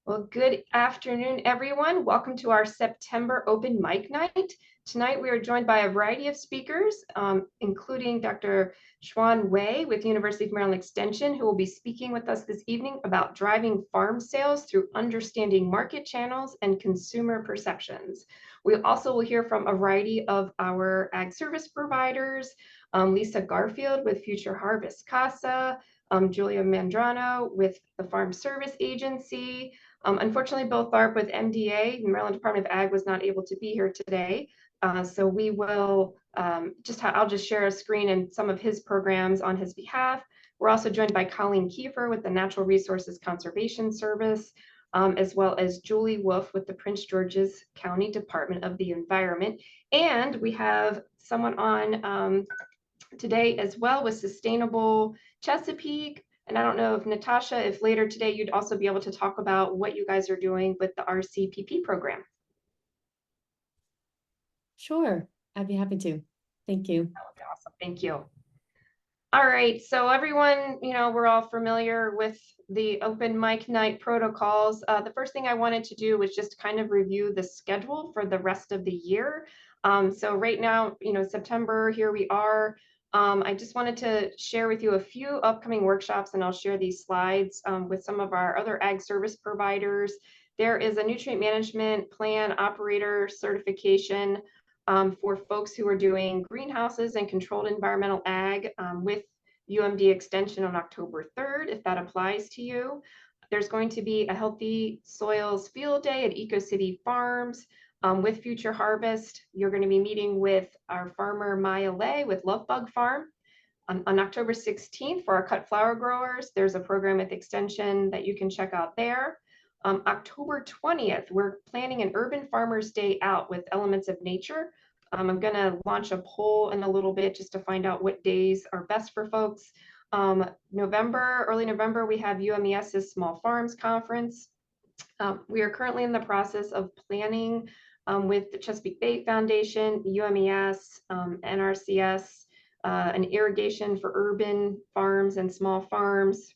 Well, good afternoon, everyone. Welcome to our September open mic night. Tonight, we are joined by a variety of speakers, including Dr. Xuan Wei with University of Maryland Extension, who will be speaking with us this evening about driving farm sales through understanding market channels and consumer perceptions. We also will hear from a variety of our ag service providers, Lisa Garfield with Future Harvest Casa, Julia Mandrano with the Farm Service Agency. Unfortunately, Bill Tharp with MDA, the Maryland Department of Ag, was not able to be here today. So we will I'll just share a screen and some of his programs on his behalf. We're also joined by Colleen Kiefer with the Natural Resources Conservation Service, as well as Julie Wolf with the Prince George's County Department of the Environment. And we have someone on today as well with Sustainable Chesapeake. And I don't know if Natasha, if later today you'd also be able to talk about what you guys are doing with the RCPP program. Sure, I'd be happy to. Thank you. That would be awesome. Thank you. All right, so everyone, we're all familiar with the open mic night protocols. The first thing I wanted to do was just kind of review the schedule for the rest of the year. So right now, September, here we are. I just wanted to share with you a few upcoming workshops, and I'll share these slides with some of our other ag service providers. There is a nutrient management plan operator certification for folks who are doing greenhouses and controlled environmental ag with UMD Extension on October 3rd, if that applies to you. There's going to be a Healthy Soils Field Day at EcoCity Farms. With Future Harvest, you're going to be meeting with our farmer Maya Lay with Love Bug Farm. On October 16th, for our cut flower growers, there's a program with Extension that you can check out there. October 20th, we're planning an Urban Farmers Day Out with Elements of Nature. I'm going to launch a poll in a little bit just to find out what days are best for folks. Early November, we have UMES's Small Farms Conference. We are currently in the process of planning with the Chesapeake Bay Foundation, UMES, NRCS, an irrigation for urban farms and small farms.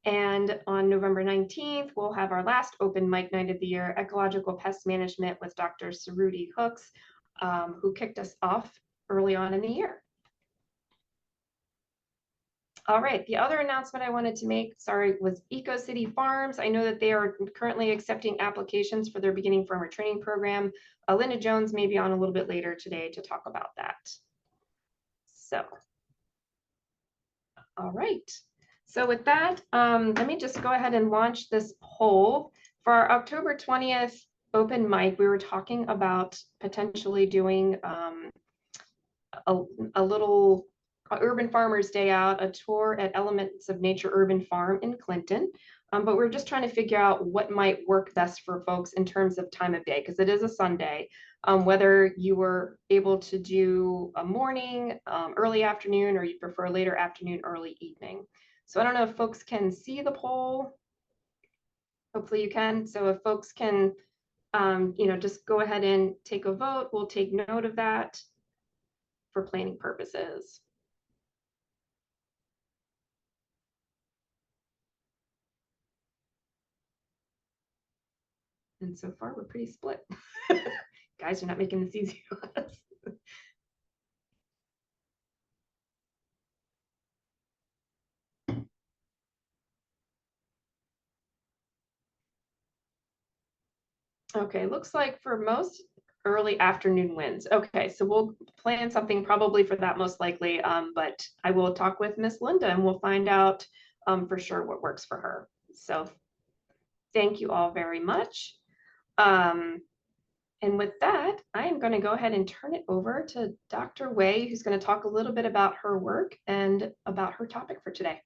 And on November 19th, we'll have our last open mic night of the year, Ecological Pest Management with Dr. Suruti Hooks, who kicked us off early on in the year. All right, the other announcement I wanted to make, was EcoCity Farms. I know that they are currently accepting applications for their beginning farmer training program. Linda Jones may be on a little bit later today to talk about that. So, all right. So with that, let me just go ahead and launch this poll. For our October 20th open mic, we were talking about potentially doing a little Urban Farmers Day Out, a tour at Elements of Nature Urban Farm in Clinton. But we're just trying to figure out what might work best for folks in terms of time of day, because it is a Sunday. Whether you were able to do a morning, early afternoon, or you prefer later afternoon, early evening. So I don't know if folks can see the poll. Hopefully you can. So if folks can, just go ahead and take a vote. We'll take note of that for planning purposes. And so far, we're pretty split. Guys are not making this easy for us. Okay, looks like for most, early afternoon wins. Okay, so we'll plan something probably for that most likely, but I will talk with Miss Linda and we'll find out for sure what works for her. So thank you all very much. And with that, I am going to go ahead and turn it over to Dr. Wei, who's going to talk a little bit about her work and about her topic for today.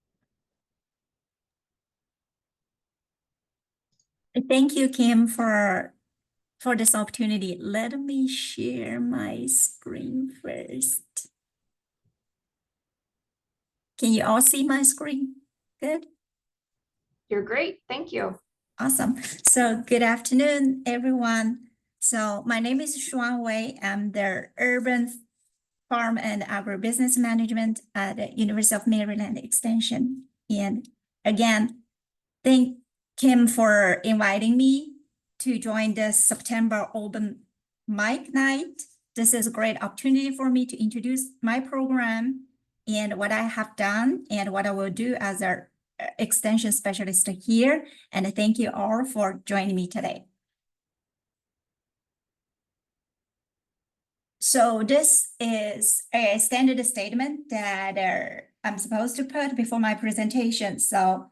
Thank you, Kim, for this opportunity. Let me share my screen first. Can you all see my screen? Good. You're great. Thank you. Awesome. So good afternoon, everyone. So my name is Xuan Wei. I'm the Urban Farm and Agribusiness Management at the University of Maryland Extension. And again, thank Kim for inviting me to join the September Open Mic Night. This is a great opportunity for me to introduce my program and what I have done and what I will do as an extension specialist here. And thank you all for joining me today. So this is a standard statement that I'm supposed to put before my presentation. So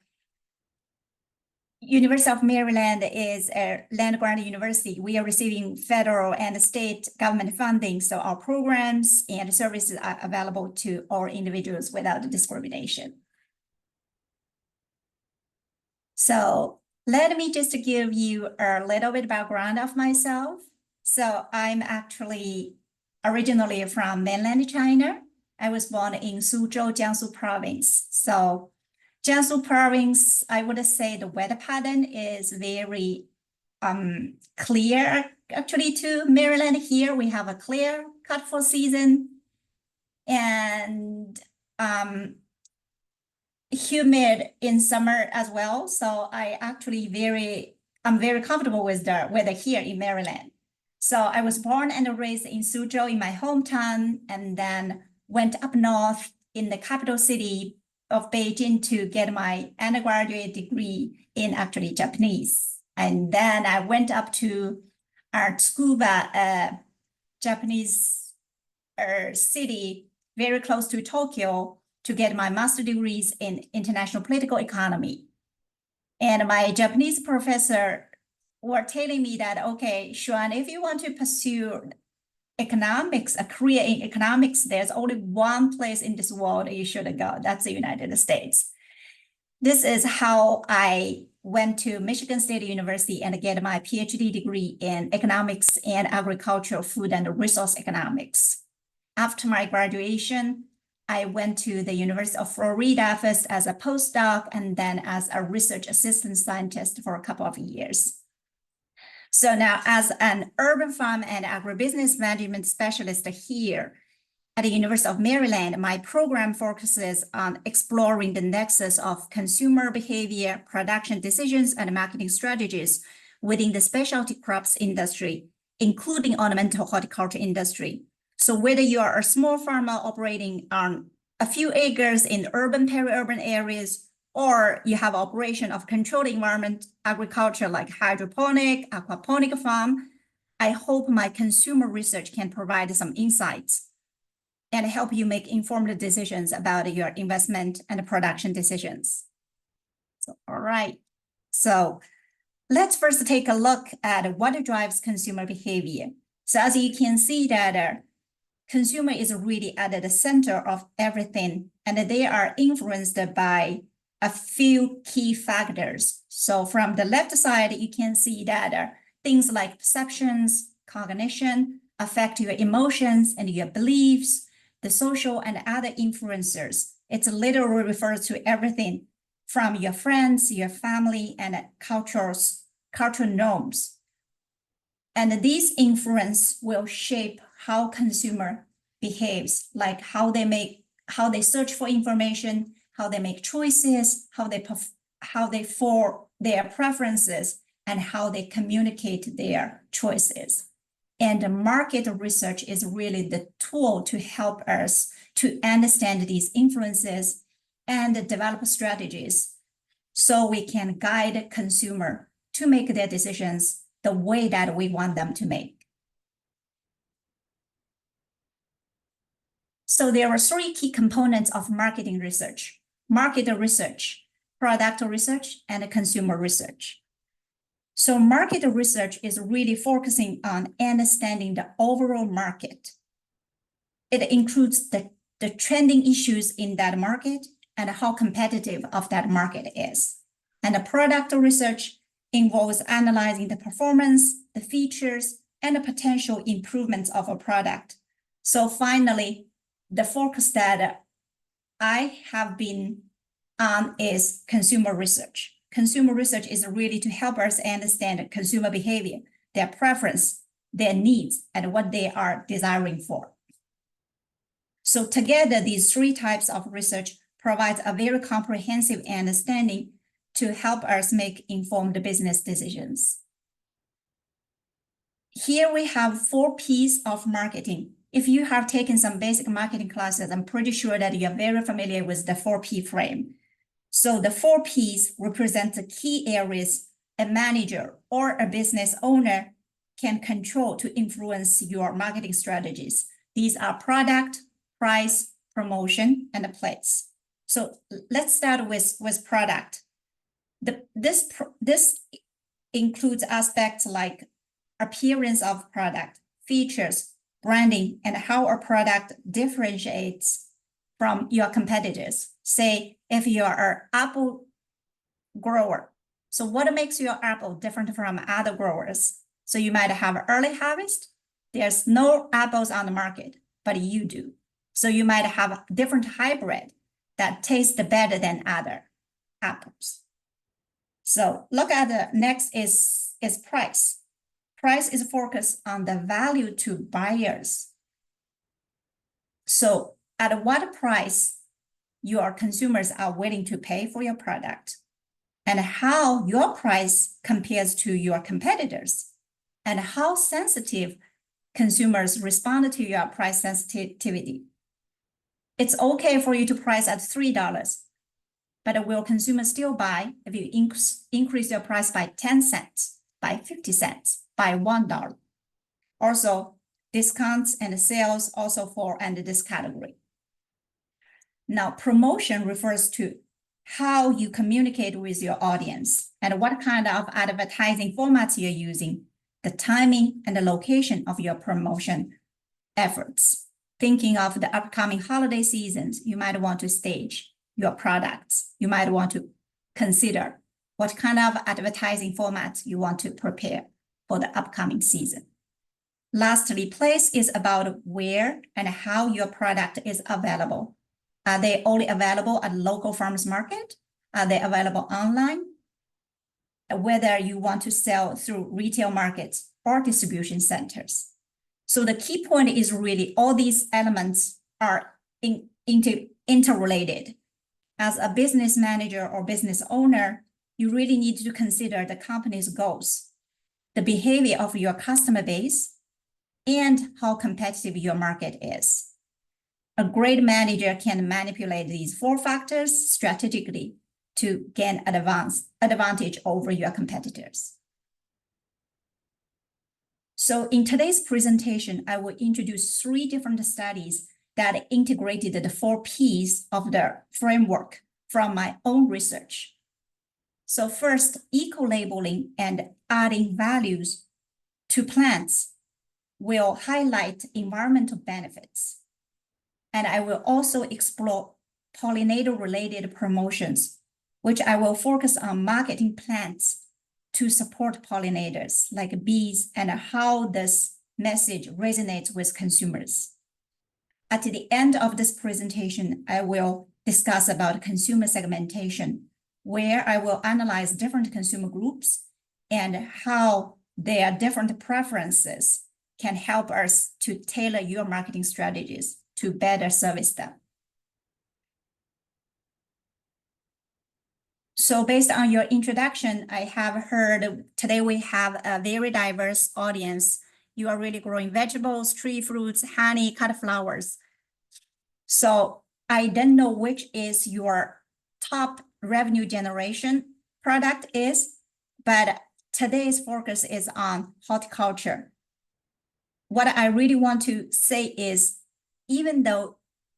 University of Maryland is a land-grant university. We are receiving federal and state government funding, so our programs and services are available to all individuals without discrimination. So let me just give you a little bit background of myself. So I'm actually originally from mainland China. I was born in Suzhou, Jiangsu province. So Jiangsu province, I would say the weather pattern is very clear. Actually, to Maryland here, we have a clear cut fall season and humid in summer as well. So I'm very comfortable with the weather here in Maryland. So I was born and raised in Suzhou in my hometown, and then went up north in the capital city of Beijing to get my undergraduate degree in actually Japanese. And then I went up to Tsukuba, Japanese city very close to Tokyo to get my master's degrees in international political economy. And my Japanese professor were telling me that, okay, Xuan, if you want to pursue economics, a career in economics, there's only one place in this world you should go. That's the United States. This is how I went to Michigan State University and get my PhD degree in economics and agricultural, food and resource economics. After my graduation, I went to the University of Florida first as a postdoc and then as a research assistant scientist for a couple of years. So now as an urban farm and agribusiness management specialist here at the University of Maryland, my program focuses on exploring the nexus of consumer behavior, production decisions, and marketing strategies within the specialty crops industry, including ornamental horticulture industry. So whether you are a small farmer operating on a few acres in urban, peri-urban areas, or you have operation of controlled environment agriculture like hydroponic, aquaponic farm, I hope my consumer research can provide some insights and help you make informed decisions about your investment and production decisions. So, all right. So let's first take a look at what drives consumer behavior. So as you can see that consumer is really at the center of everything, and they are influenced by a few key factors. So from the left side, you can see that things like perceptions, cognition affect your emotions and your beliefs, the social and other influencers. It's literally refers to everything from your friends, your family, and cultural norms. And these influence will shape how consumer behaves, like how they search for information, how they make choices, how they form their preferences, and how they communicate their choices. And the market research is really the tool to help us to understand these influences and develop strategies so we can guide consumer to make their decisions the way that we want them to make. So there are three key components of marketing research: market research, product research, and consumer research. So market research is really focusing on understanding the overall market. It includes the trending issues in that market and how competitive of that market is. And the product research involves analyzing the performance, the features, and the potential improvements of a product. So finally, the focus that I have been on is consumer research. Consumer research is really to help us understand consumer behavior, their preference, their needs, and what they are desiring for. So together, these three types of research provide a very comprehensive understanding to help us make informed business decisions. Here we have 4 P's of marketing. If you have taken some basic marketing classes, I'm pretty sure that you're very familiar with the 4P frame. So the 4 P's represent the key areas a manager or a business owner can control to influence your marketing strategies. These are product, price, promotion, and place. So let's start with product. This includes aspects like appearance of product, features, branding, and how a product differentiates from your competitors. Say, if you are an apple grower, so what makes your apple different from other growers? So you might have early harvest. There's no apples on the market, but you do. So you might have different hybrid that taste better than other apples. So look at the next is price. Price is focused on the value to buyers. So at what price your consumers are willing to pay for your product, and how your price compares to your competitors, and how sensitive consumers respond to your price sensitivity. It's okay for you to price at $3, but will consumers still buy if you increase your price by 10 cents, by 50 cents, by $1? Also, discounts and sales also fall under this category. Now, promotion refers to how you communicate with your audience and what kind of advertising formats you're using, the timing and the location of your promotion efforts. Thinking of the upcoming holiday seasons, you might want to stage your products. You might want to consider what kind of advertising formats you want to prepare for the upcoming season. Lastly, place is about where and how your product is available. Are they only available at local farmers market? Are they available online? Whether you want to sell through retail markets or distribution centers. So the key point is really all these elements are interrelated. As a business manager or business owner, you really need to consider the company's goals, the behavior of your customer base, and how competitive your market is. A great manager can manipulate these 4 factors strategically to gain advantage over your competitors. So in today's presentation, I will introduce 3 different studies that integrated the 4 P's of the framework from my own research. So first, eco-labeling and adding values to plants will highlight environmental benefits. And I will also explore pollinator-related promotions, which I will focus on marketing plants to support pollinators like bees and how this message resonates with consumers. At the end of this presentation, I will discuss about consumer segmentation, where I will analyze different consumer groups and how their different preferences can help us to tailor your marketing strategies to better service them. So based on your introduction, I have heard today we have a very diverse audience. You are really growing vegetables, tree fruits, honey, cut flowers. So I don't know which is your top revenue generation product is, but today's focus is on horticulture. What I really want to say is, even though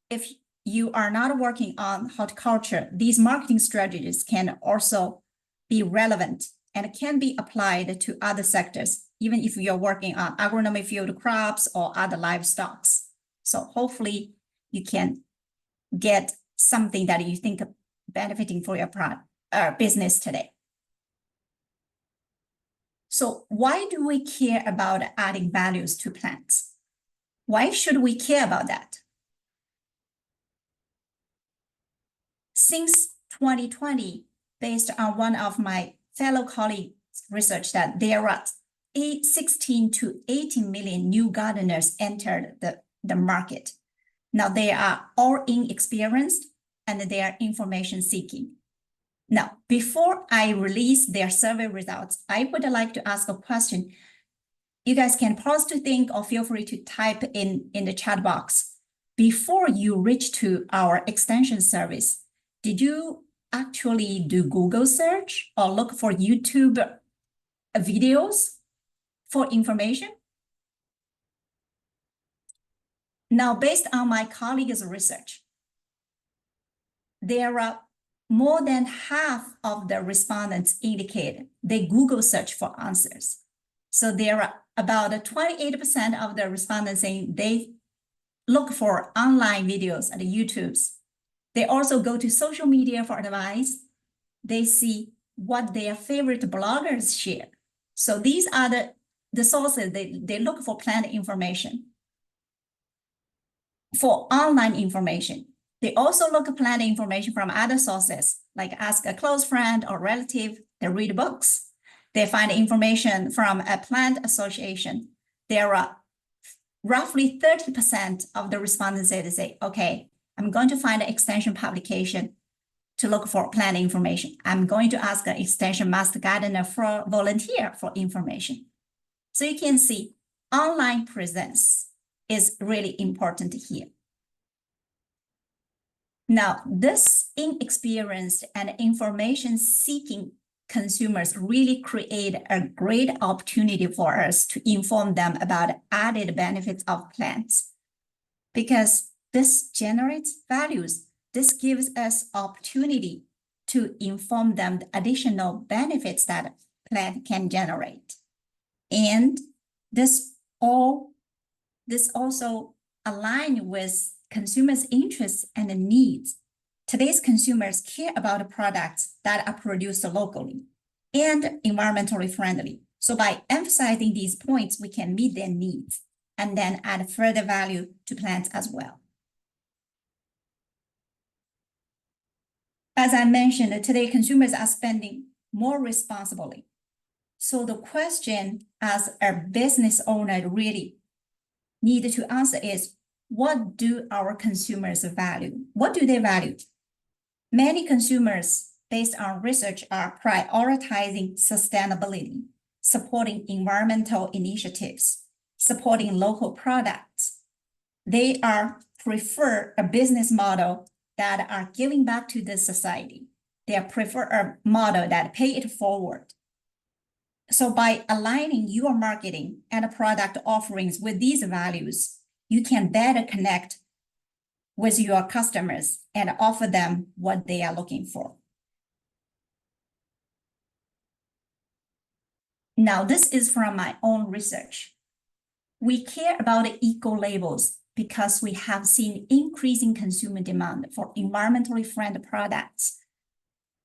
if you are not working on horticulture, these marketing strategies can also be relevant and can be applied to other sectors, even if you're working on agronomy field crops or other livestock. So hopefully you can get something that you think benefiting for your business today. So why do we care about adding values to plants? Why should we care about that? Since 2020, based on one of my fellow colleagues' research, that there are 16 to 18 million new gardeners entered the market. Now they are all inexperienced and they are information seeking. Now, before I release their survey results, I would like to ask a question. You guys can pause to think or feel free to type in the chat box. Before you reach to our extension service, did you actually do Google search or look for YouTube videos for information? Now, based on my colleague's research, there are more than half of the respondents indicate they Google search for answers. So there are about 28% of the respondents saying they look for online videos at YouTubes. They also go to social media for advice. They see what their favorite bloggers share. So these are the sources they look for plant information. For online information, they also look at plant information from other sources, like ask a close friend or relative. They read books. They find information from a plant association. There are roughly 30% of the respondents say, okay, I'm going to find an extension publication to look for plant information. I'm going to ask an extension master gardener for volunteer for information. So you can see online presence is really important here. Now, this inexperienced and information-seeking consumers really create a great opportunity for us to inform them about added benefits of plants, because this generates values. This gives us opportunity to inform them the additional benefits that plant can generate. And this also aligns with consumers' interests and needs. Today's consumers care about products that are produced locally and environmentally friendly. So by emphasizing these points, we can meet their needs and then add further value to plants as well. As I mentioned, today consumers are spending more responsibly. So the question as a business owner really need to answer is, what do our consumers value? What do they value? Many consumers, based on research, are prioritizing sustainability, supporting environmental initiatives, supporting local products. They prefer a business model that are giving back to the society. They prefer a model that pay it forward. So by aligning your marketing and product offerings with these values, you can better connect with your customers and offer them what they are looking for. Now, this is from my own research. We care about eco labels because we have seen increasing consumer demand for environmentally friendly products,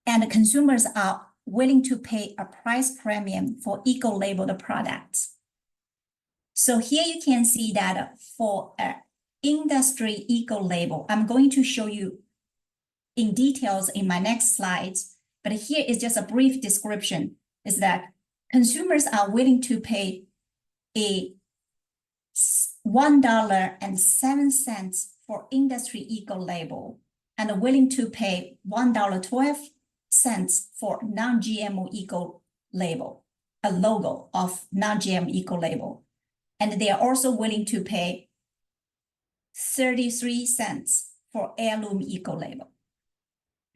and consumers are willing to pay a price premium for eco-labeled products. So here you can see that for an industry eco-label, I'm going to show you in details in my next slides, but here is just a brief description, is that consumers are willing to pay a $1.07 for industry eco-label and willing to pay $1.12 for non-GMO eco-label, a logo of non-GMO eco-label. And they are also willing to pay 33 cents for heirloom eco-label.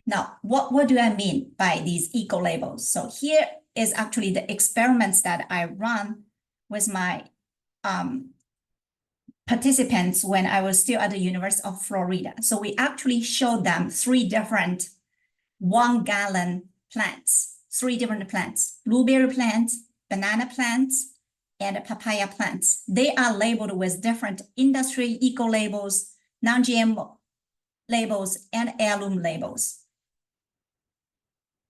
Now, what do I mean by these eco-labels? So here is actually the experiments that I run with my participants when I was still at the University of Florida. So we actually showed them 3 different 1-gallon plants, 3 different plants: blueberry plants, banana plants, and papaya plants. They are labeled with different industry eco labels, non-GMO labels, and heirloom labels.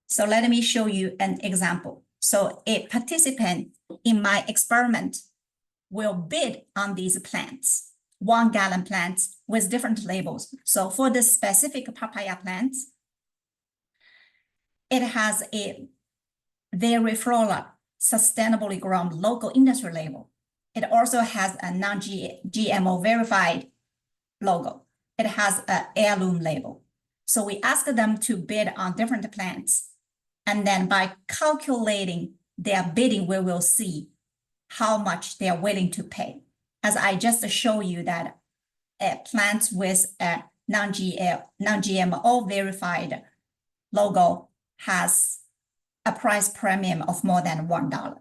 So let me show you an example. So a participant in my experiment will bid on these plants, 1-gallon plants with different labels. So for the specific papaya plants, it has a Very Flora, sustainably grown local industry label. It also has a non-GMO verified logo. It has an heirloom label. So we asked them to bid on different plants. And then by calculating their bidding, we will see how much they are willing to pay. As I just show you that plants with a non-GMO verified logo has a price premium of more than $1.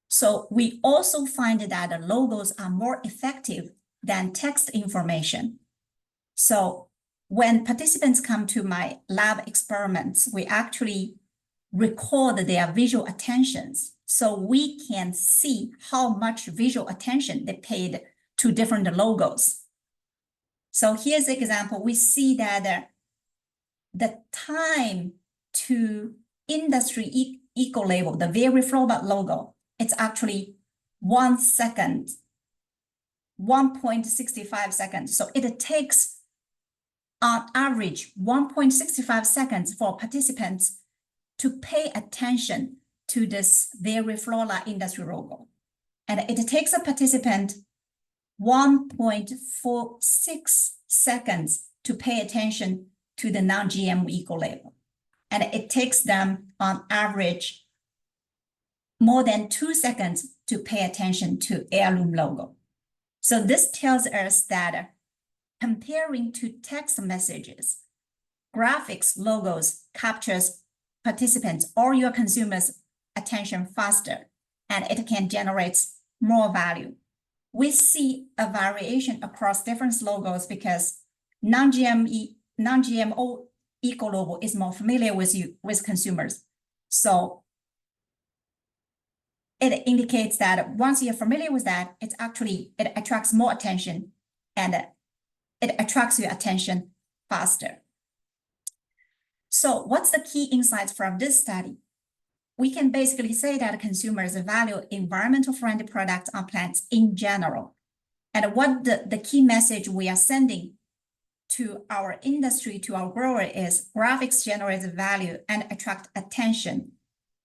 So we also find that the logos are more effective than text information. So when participants come to my lab experiments, we actually record their visual attentions so we can see how much visual attention they paid to different logos. So here's the example. We see that the time to industry eco-label, the Veriflora logo, it's actually 1 second, 1.65 seconds. So it takes on average 1.65 seconds for participants to pay attention to this Veriflora industry logo. And it takes a participant 1.46 seconds to pay attention to the non-GMO eco-label. And it takes them on average more than 2 seconds to pay attention to heirloom logo. So this tells us that comparing to text messages, graphics logos captures participants or your consumers' attention faster, and it can generate more value. We see a variation across different logos because non-GMO eco-logo is more familiar with consumers. So it indicates that once you're familiar with that, it attracts more attention and it attracts your attention faster. So what's the key insights from this study? We can basically say that consumers value environmental friendly products on plants in general. And what the key message we are sending to our industry, to our grower is graphics generates value and attract attention.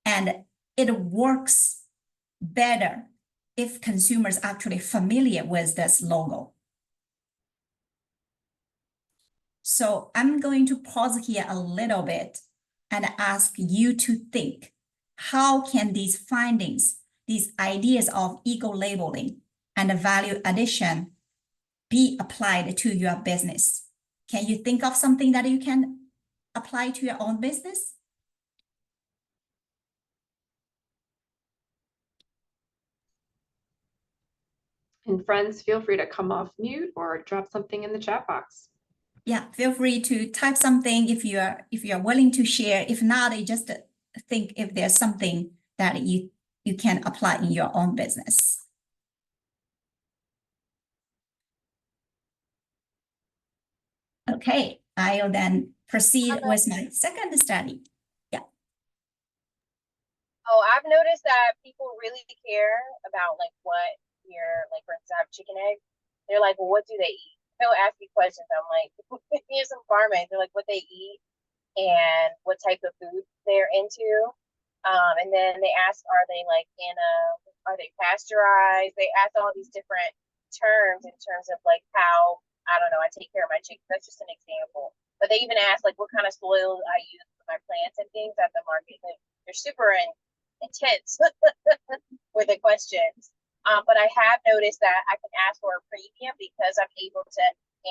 And it works better if consumers are actually familiar with this logo. So I'm going to pause here a little bit and ask you to think, how can these findings, these ideas of eco-labeling and value addition be applied to your business? Can you think of something that you can apply to your own business? And friends, feel free to come off mute or drop something in the chat box. Yeah, feel free to type something if you are willing to share. If not, you just think if there's something that you can apply in your own business. Okay, I'll then proceed with my second study. Yeah. Oh, I've noticed that people really care about like what your, like for instance, I have chicken eggs. They're like, well, what do they eat? They'll ask you questions. I'm like, here's some farmers. They're like, what they eat and what type of food they're into. And then they ask, are they like are they pasteurized? They ask all these different terms in terms of like how, I don't know, I take care of my chickens. That's just an example. But they even ask like what kind of soil I use for my plants and things at the market. They're super intense with the questions. But I have noticed that I can ask for a premium because I'm able to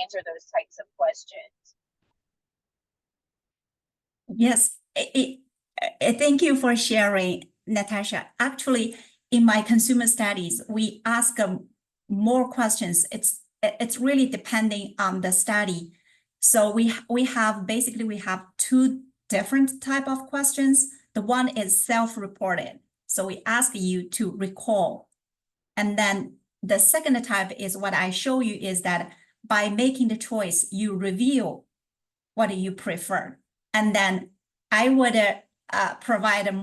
answer those types of questions. Yes, thank you for sharing, Natasha. Actually, in my consumer studies, we ask more questions. It's really depending on the study. So we have two different type of questions. The one is self-reported. So we ask you to recall. And then the second type is what I show you is that by making the choice, you reveal what you prefer. And then I would provide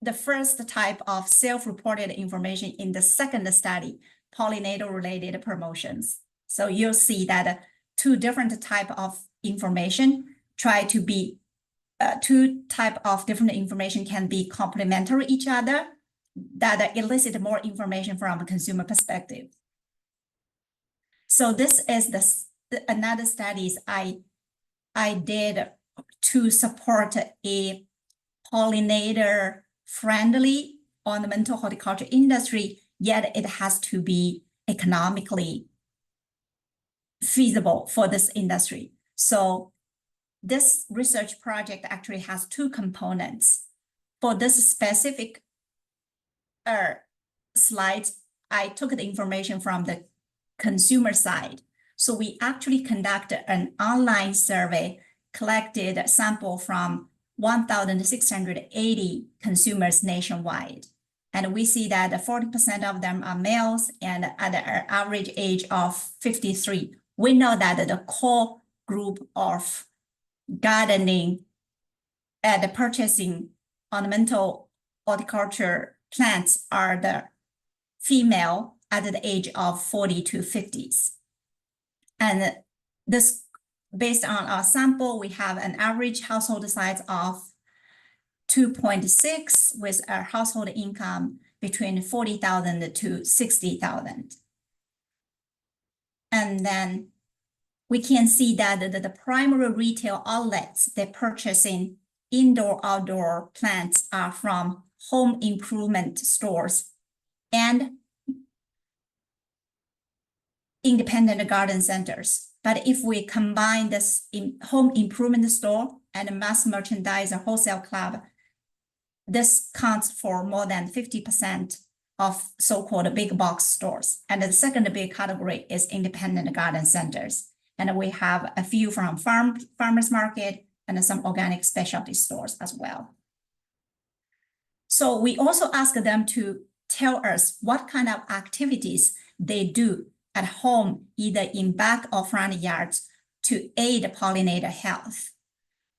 the first type of self-reported information in the second study, pollinator-related promotions. So you'll see that two different type of information two type of different information can be complementary each other that elicit more information from a consumer perspective. So this is another studies I did to support a pollinator-friendly ornamental horticulture industry, yet it has to be economically feasible for this industry. So this research project actually has two components. For this specific slides, I took the information from the consumer side. So we actually conducted an online survey, collected a sample from 1,680 consumers nationwide. And we see that 40% of them are males and at an average age of 53. We know that the core group of gardening and purchasing ornamental horticulture plants are the female at the age of 40 to 50s. And this, based on our sample, we have an average household size of 2.6 with a household income between 40,000 to 60,000. And then we can see that the primary retail outlets they're purchasing indoor-outdoor plants are from home improvement stores and independent garden centers. But if we combine this home improvement store and mass merchandiser wholesale club, this counts for more than 50% of so-called big box stores. And the second big category is independent garden centers. And we have a few from farmers market and some organic specialty stores as well. So we also ask them to tell us what kind of activities they do at home, either in back or front yards, to aid pollinator health.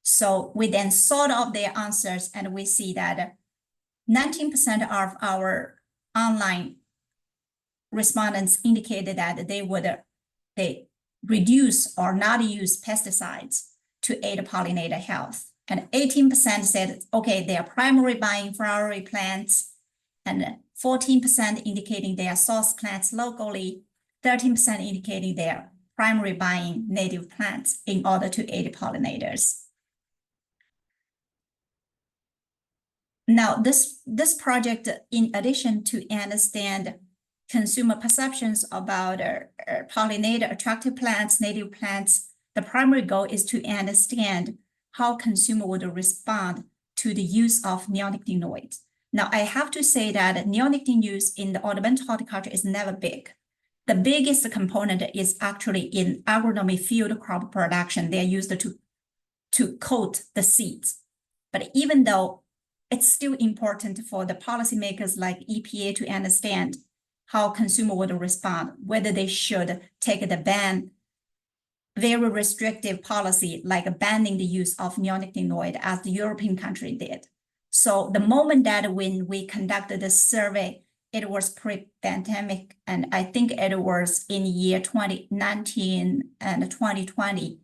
So we then sort of their answers, and we see that 19% of our online respondents indicated that they reduce or not use pesticides to aid pollinator health. And 18% said, okay, they are primary buying flowery plants, and 14% indicating they are source plants locally, 13% indicating they are primary buying native plants in order to aid pollinators. Now, this project, in addition to understand consumer perceptions about pollinator attractive plants, native plants, the primary goal is to understand how consumer would respond to the use of neonicotinoids. Now, I have to say that neonicotinoid use in the ornamental horticulture is never big. The biggest component is actually in agronomy field crop production. They are used to coat the seeds. But even though it's still important for the policymakers like EPA to understand how consumer would respond, whether they should take the very restrictive policy like banning the use of neonicotinoid as the European country did. So the moment that when we conducted this survey, it was pre-pandemic, and I think it was in year 2019 and 2020.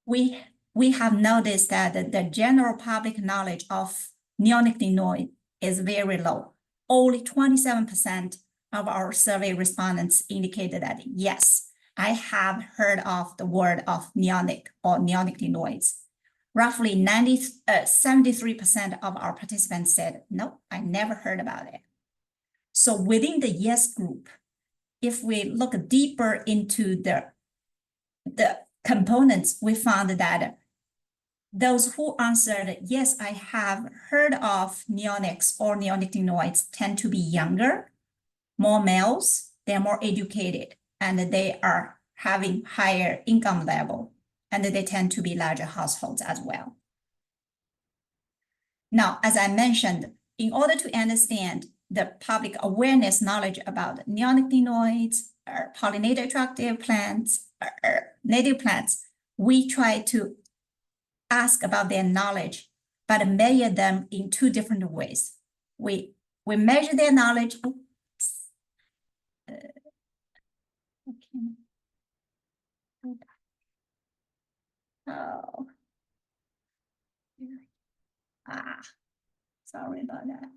We have noticed that the general public knowledge of neonicotinoid is very low. Only 27% of our survey respondents indicated that, yes, I have heard of the word of neonic or neonicotinoids. Roughly 73% of our participants said, no, I never heard about it. So within the yes group, if we look deeper into the components, we found that those who answered, yes, I have heard of neonics or neonicotinoids tend to be younger, more males, they're more educated, and they are having higher income level, and they tend to be larger households as well. Now, as I mentioned, in order to understand the public awareness knowledge about neonicotinoids, or pollinator attractive plants, or native plants, we try to ask about their knowledge, but measure them in two different ways. We measure their knowledge. Oh. Sorry about that.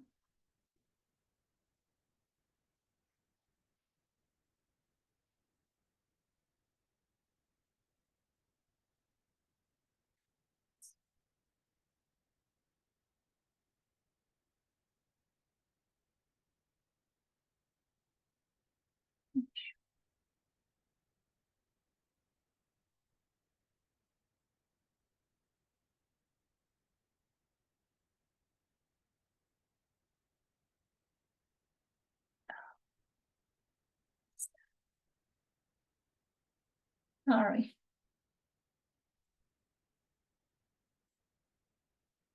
Sorry.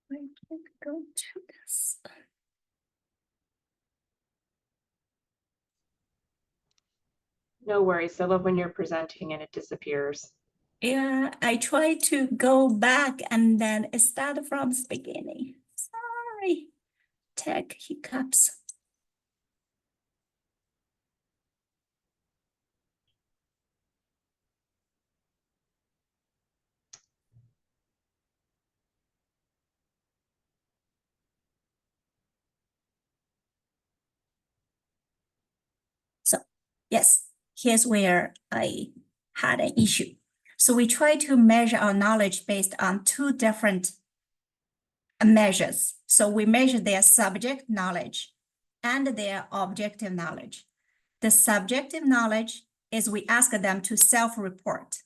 I can't go to this. No worries. I love when you're presenting and it disappears. Yeah, I try to go back and then it started from the beginning. Sorry, tech hiccups. So yes, here's where I had an issue. So we try to measure our knowledge based on two different measures. So we measure their subject knowledge and their objective knowledge. The subjective knowledge is we ask them to self-report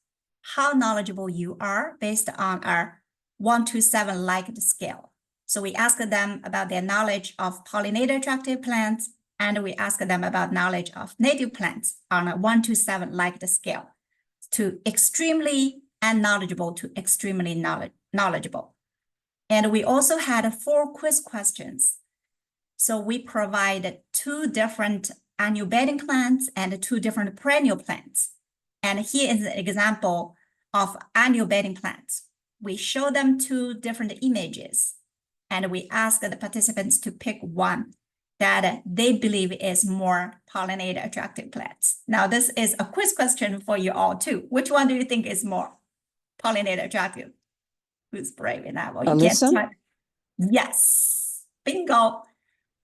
how knowledgeable you are based on our 1 to 7 liked scale. So we ask them about their knowledge of pollinator attractive plants, and we ask them about knowledge of native plants on a 1 to 7 liked scale, to extremely unknowledgeable to extremely knowledgeable. And we also had 4 quiz questions. So we provided 2 different annual bedding plants and 2 different perennial plants. And here is an example of annual bedding plants. We show them 2 different images, and we ask the participants to pick one that they believe is more pollinator attractive plants. Now, this is a quiz question for you all too. Which one do you think is more pollinator attractive? Who's brave enough? Or you can't Alyssum? type. Yes, bingo.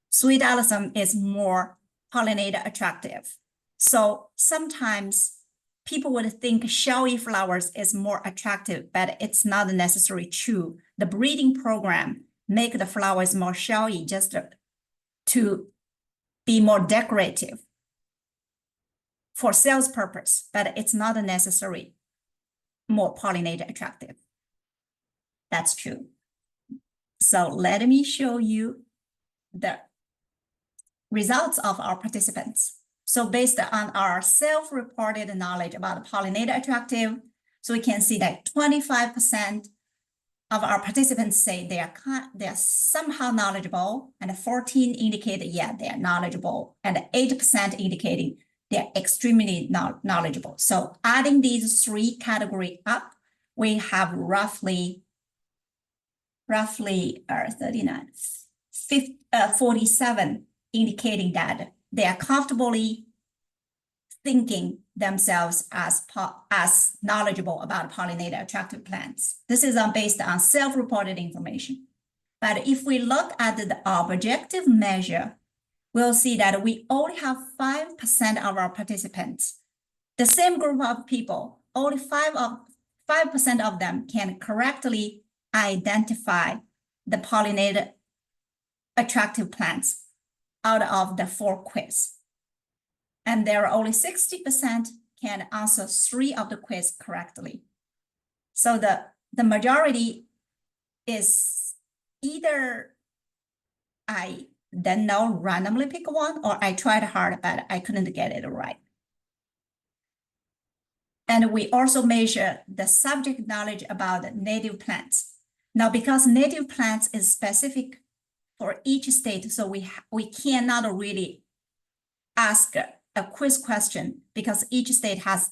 Sweet alyssum is more pollinator attractive. So sometimes people would think showy flowers is more attractive, but it's not necessarily true. The breeding program make the flowers more showy just to be more decorative for sales purpose, but it's not necessarily more pollinator attractive. That's true. So let me show you the results of our participants. So based on our self-reported knowledge about pollinator attractive, so we can see that 25% of our participants say they are somehow knowledgeable, and 14 indicate yeah, they are knowledgeable, and 8% indicating they're extremely knowledgeable. So adding these 3 categories up, we have roughly 39, 47 indicating that they are comfortably thinking themselves as knowledgeable about pollinator attractive plants. This is based on self-reported information. But if we look at the objective measure, we'll see that we only have 5% of our participants. The same group of people, only 5% of them can correctly identify the pollinator attractive plants out of the 4 quiz. And there are only 60% can answer 3 of the quiz correctly. So the majority is either I didn't know, randomly pick one, or I tried hard, but I couldn't get it right. And we also measure the subject knowledge about native plants. Now, because native plants is specific for each state, so we cannot really ask a quiz question because each state has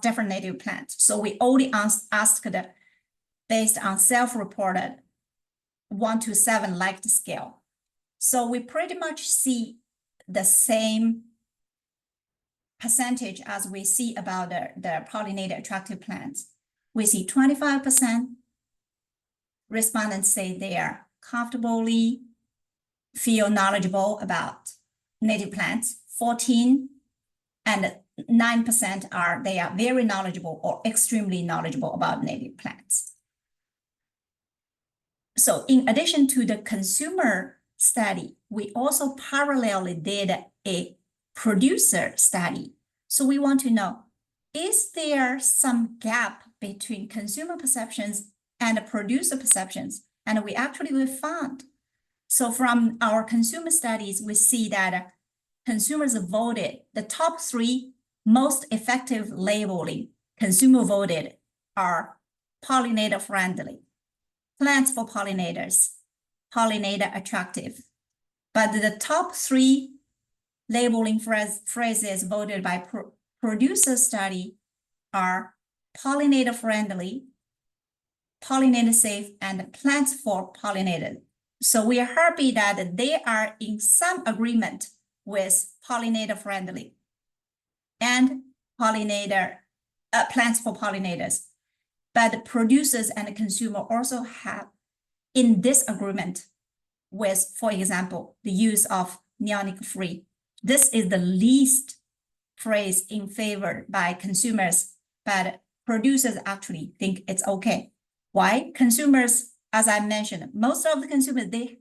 different native plants. So we only asked based on self-reported 1 to 7 liked scale. So we pretty much see the same percentage as we see about the pollinator attractive plants. We see 25% respondents say they are comfortably feel knowledgeable about native plants. 14 and 9% they are very knowledgeable or extremely knowledgeable about native plants. So in addition to the consumer study, we also parallelly did a producer study. So we want to know, is there some gap between consumer perceptions and producer perceptions? And we found. So from our consumer studies, we see that consumers voted, the top 3 most effective labeling consumer voted are pollinator friendly, plants for pollinators, pollinator attractive. But the top 3 labeling phrases voted by producer study are pollinator friendly, pollinator safe, and plants for pollinators. So we are happy that they are in some agreement with pollinator friendly and pollinator plants for pollinators. But producers and consumer also have in disagreement with, for example, the use of neonic free. This is the least phrase in favor by consumers, but producers actually think it's okay. Why? Consumers, as I mentioned, most of the consumers, they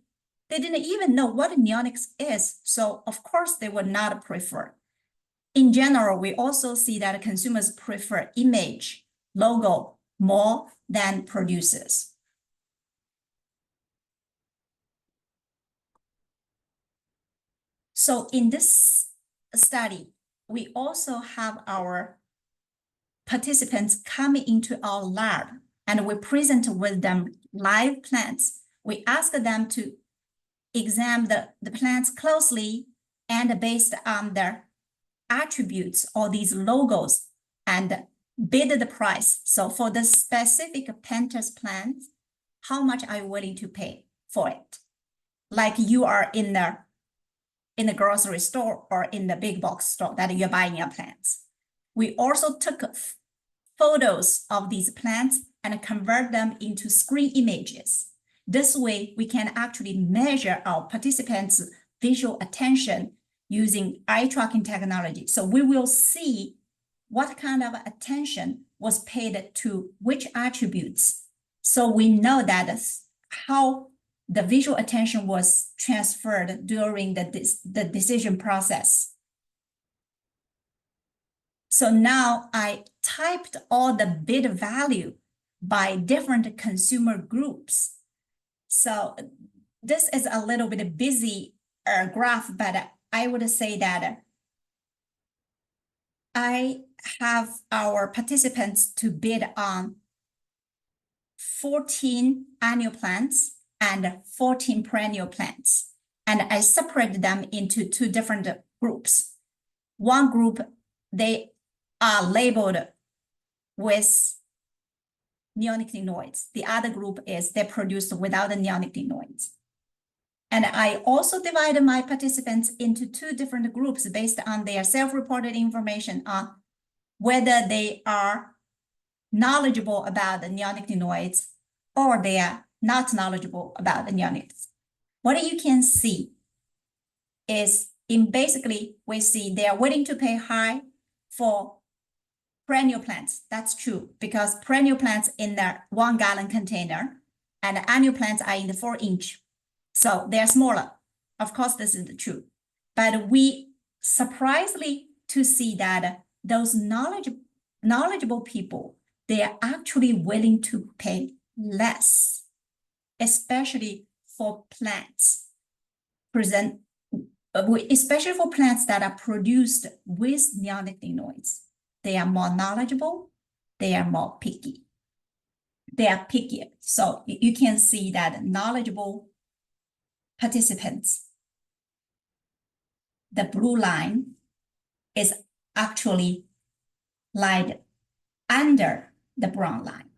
didn't even know what neonics is. So of course they would not prefer. In general, we also see that consumers prefer image, logo more than producers. So in this study, we also have our participants coming into our lab and we present with them live plants. We ask them to examine the plants closely and based on their attributes or these logos and bid the price. So for the specific Panthers plant, how much are you willing to pay for it? Like you are in the grocery store or in the big box store that you're buying your plants. We also took photos of these plants and convert them into screen images. This way, we can actually measure our participants' visual attention using eye tracking technology. So we will see what kind of attention was paid to which attributes. So we know that how the visual attention was transferred during the decision process. So now I typed all the bid value by different consumer groups. So this is a little bit busy graph, but I would say that I have our participants to bid on 14 annual plants and 14 perennial plants. And I separated them into 2 different groups. One group, they are labeled with neonicotinoids. The other group is they're produced without the neonicotinoids. And I also divided my participants into 2 different groups based on their self-reported information on whether they are knowledgeable about the neonicotinoids or they are not knowledgeable about the neonicotinoids. What you can see is basically we see they are willing to pay high for perennial plants. That's true because perennial plants in the 1 gallon container and annual plants are in the 4-inch. So they're smaller. Of course, this is true. But we surprisingly to see that those knowledgeable people, they are actually willing to pay less, especially for plants especially for plants that are produced with neonicotinoids. They are more knowledgeable, they are more picky. They are pickier. So you can see that knowledgeable participants, the blue line is actually lied under the brown line.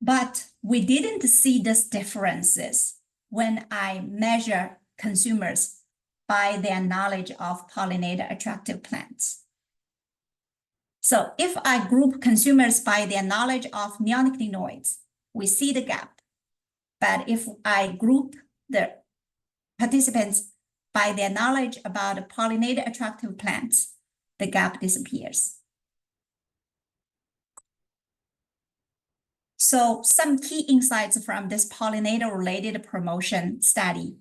But we didn't see these differences when I measure consumers by their knowledge of pollinator attractive plants. So if I group consumers by their knowledge of neonicotinoids, we see the gap. But if I group the participants by their knowledge about pollinator attractive plants, the gap disappears. So some key insights from this pollinator-related promotion study.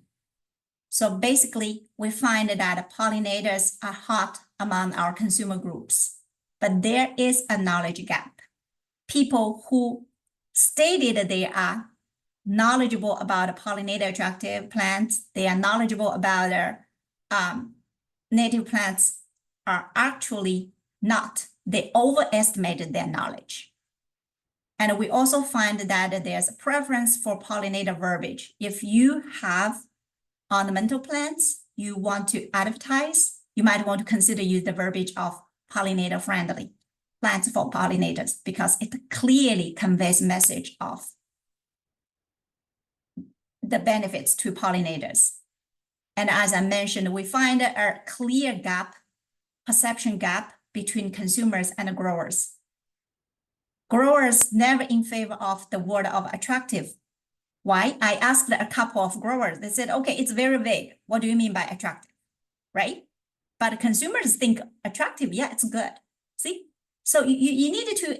So basically, we find that pollinators are hot among our consumer groups, but there is a knowledge gap. People who stated they are knowledgeable about pollinator attractive plants, they are knowledgeable about native plants, are actually not. They overestimated their knowledge. And we also find that there's a preference for pollinator verbiage. If you have ornamental plants you want to advertise, you might want to consider use the verbiage of pollinator friendly, plants for pollinators, because it clearly conveys message of the benefits to pollinators. And as I mentioned, we find a clear gap, perception gap between consumers and growers. Growers never in favor of the word of attractive. Why? I asked a couple of growers, they said, okay, it's very vague. What do you mean by attractive, right? But consumers think attractive, yeah, it's good. See? So you need to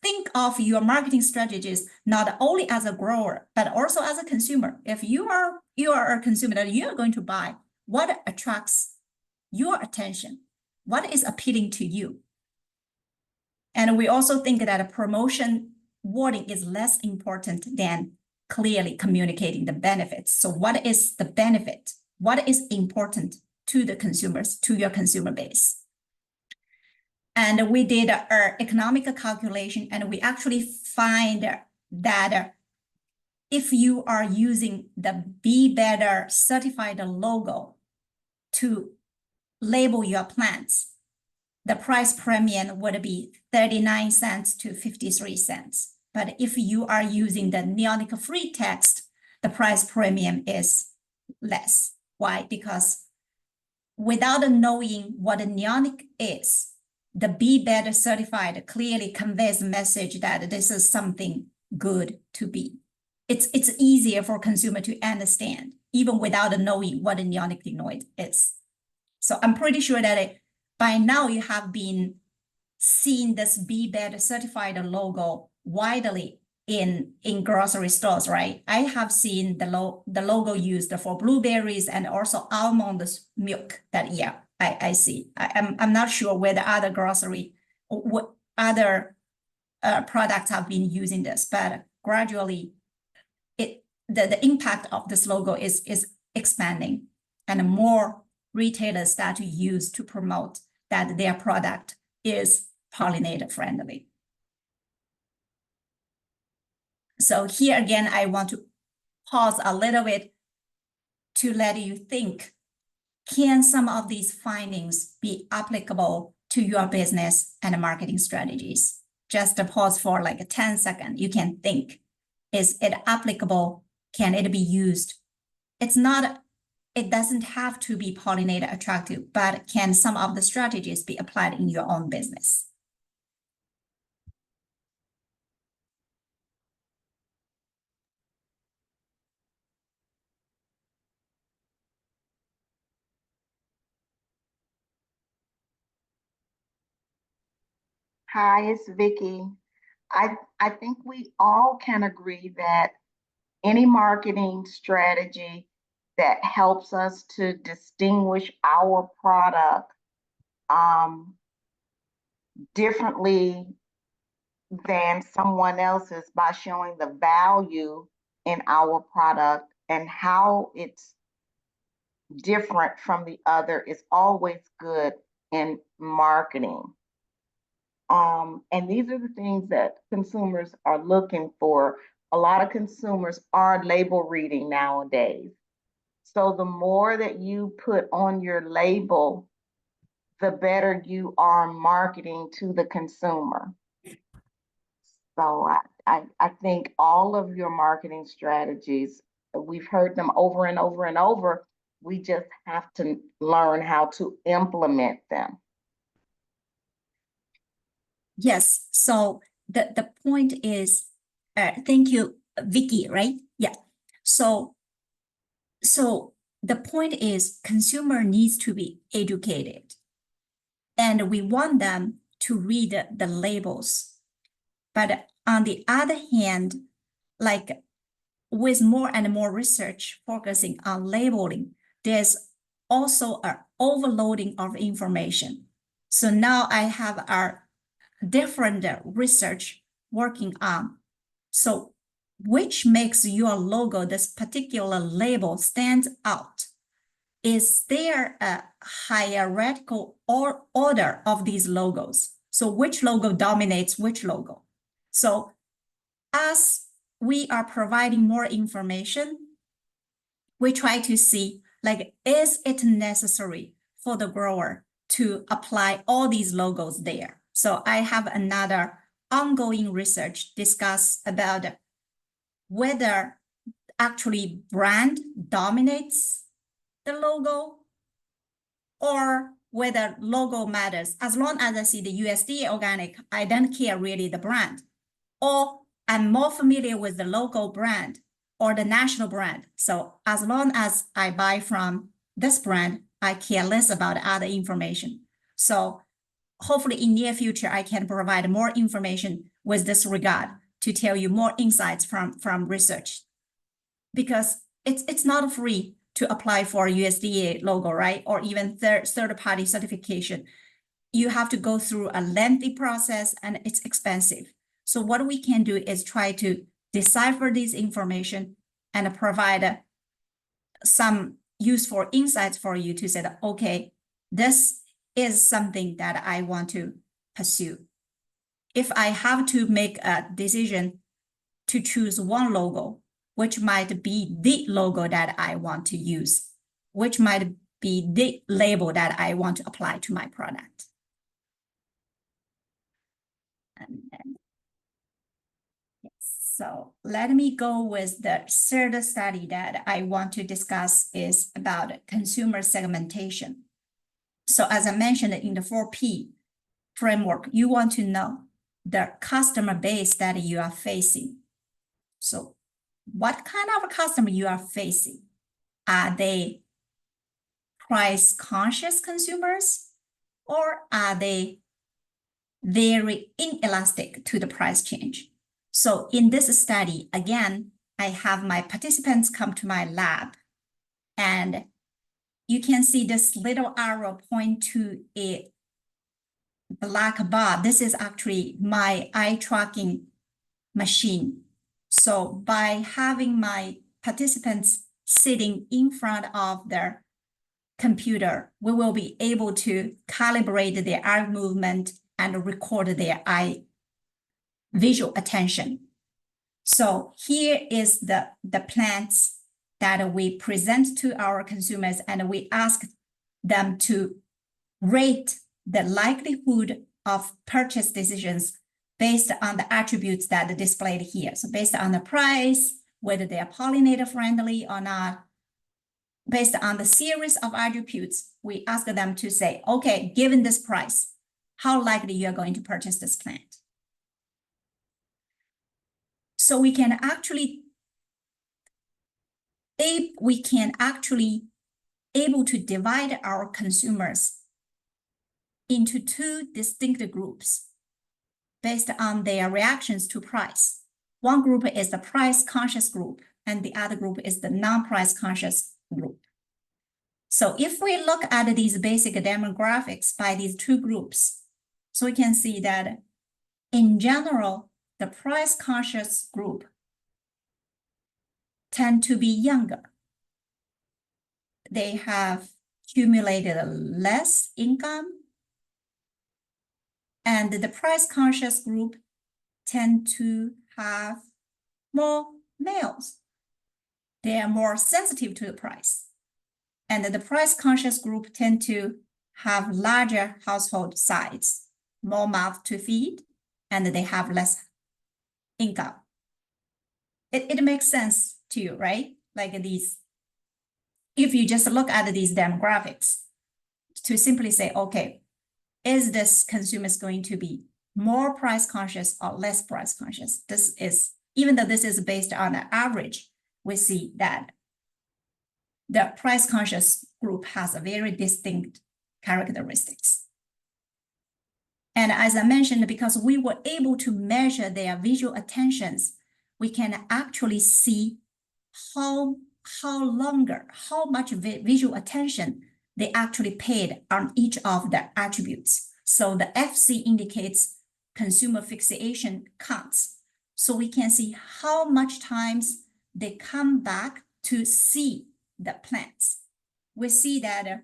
think of your marketing strategies not only as a grower, but also as a consumer. If you are a consumer that you are going to buy, what attracts your attention? What is appealing to you? And we also think that a promotion wording is less important than clearly communicating the benefits. So what is the benefit? What is important to the consumers, to your consumer base? And we did our economic calculation, and we actually find that if you are using the Be Better certified logo to label your plants, the price premium would be 39 cents to 53 cents. But if you are using the neonic-free text, the price premium is less. Why? Because without knowing what a neonic is, the Be Better certified clearly conveys a message that this is something good to be. It's easier for consumer to understand, even without knowing what a neonicotinoid is. So I'm pretty sure that by now you have been seeing this Be Better certified logo widely in grocery stores, right? I have seen the logo used for blueberries and also almond milk that year. I see. I'm not sure whether other grocery or what other products have been using this, but gradually the impact of this logo is expanding, and more retailers start to use to promote that their product is pollinator friendly. So here again, I want to pause a little bit to let you think, can some of these findings be applicable to your business and marketing strategies? Just a pause for like a 10 seconds. You can think, is it applicable? Can it be used? It doesn't have to be pollinator attractive, but can some of the strategies be applied in your own business? Hi, it's Vicky. I think we all can agree that any marketing strategy that helps us to distinguish our product differently than someone else's by showing the value in our product and how it's different from the other is always good in marketing. And these are the things that consumers are looking for. A lot of consumers are label reading nowadays. So the more that you put on your label, the better you are marketing to the consumer. So I think all of your marketing strategies, we've heard them over and over and over. We just have to learn how to implement them. Yes, so the point is, thank you, Vicky, right? Yeah. So the point is consumer needs to be educated, and we want them to read the labels. But on the other hand, like with more and more research focusing on labeling, there's also a overloading of information. So now I have our different research working on. So which makes your logo, this particular label, stands out? Is there a hierarchical order of these logos? So which logo dominates which logo? So as we are providing more information, we try to see, like, is it necessary for the grower to apply all these logos there? So I have another ongoing research discuss about whether actually brand dominates the logo or whether logo matters. As long as I see the USDA organic, I don't care really the brand. Or I'm more familiar with the local brand or the national brand. So as long as I buy from this brand, I care less about other information. So hopefully in near future, I can provide more information with this regard to tell you more insights from research. Because it's not free to apply for a USDA logo, right? Or even third-party certification. You have to go through a lengthy process and it's expensive. So what we can do is try to decipher this information and provide some useful insights for you to say that, okay, this is something that I want to pursue. If I have to make a decision to choose one logo, which might be the logo that I want to use, which might be the label that I want to apply to my product. And then, yes, so let me go with the third study that I want to discuss is about consumer segmentation. So as I mentioned in the 4P framework, you want to know the customer base that you are facing. So what kind of a customer you are facing? Are they price conscious consumers or are they very inelastic to the price change? So in this study, again, I have my participants come to my lab and you can see this little arrow point to a black bar. This is actually my eye tracking machine. So by having my participants sitting in front of their computer, we will be able to calibrate their eye movement and record their eye visual attention. So here is the plants that we present to our consumers, and we ask them to rate the likelihood of purchase decisions based on the attributes that are displayed here. So based on the price, whether they are pollinator friendly or not, based on the series of attributes, we ask them to say, okay, given this price, how likely you are going to purchase this plant? So we can actually able to divide our consumers into two distinct groups based on their reactions to price. One group is the price conscious group, and the other group is the non-price conscious group. So if we look at these basic demographics by these two groups, so we can see that in general, the price conscious group tend to be younger. They have accumulated less income, and the price conscious group tend to have more males. They are more sensitive to the price. And the price conscious group tend to have larger household size, more mouth to feed, and they have less income. It makes sense to you, right? Like these, if you just look at these demographics, to simply say, okay, is this consumer going to be more price conscious or less price conscious? This is, even though this is based on an average, we see that the price conscious group has a very distinct characteristics. And as I mentioned, because we were able to measure their visual attentions, we can actually see how much visual attention they actually paid on each of the attributes. So the FC indicates consumer fixation counts. So we can see how much times they come back to see the plants. We see that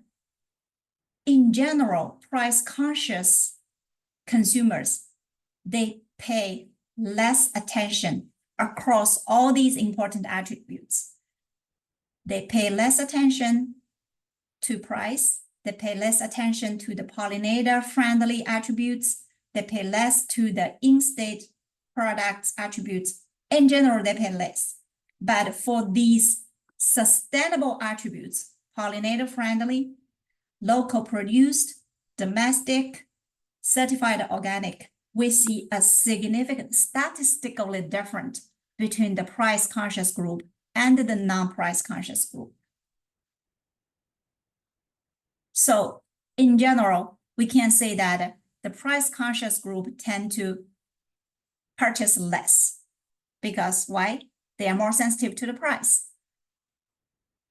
in general, price-conscious consumers, they pay less attention across all these important attributes. They pay less attention to price. They pay less attention to the pollinator-friendly attributes. They pay less to the in-state products attributes. In general, they pay less. But for these sustainable attributes, pollinator-friendly, local produced, domestic, certified organic, we see a significant statistically different between the price-conscious group and the non-price-conscious group. So in general, we can say that the price-conscious group tend to purchase less because why? They are more sensitive to the price.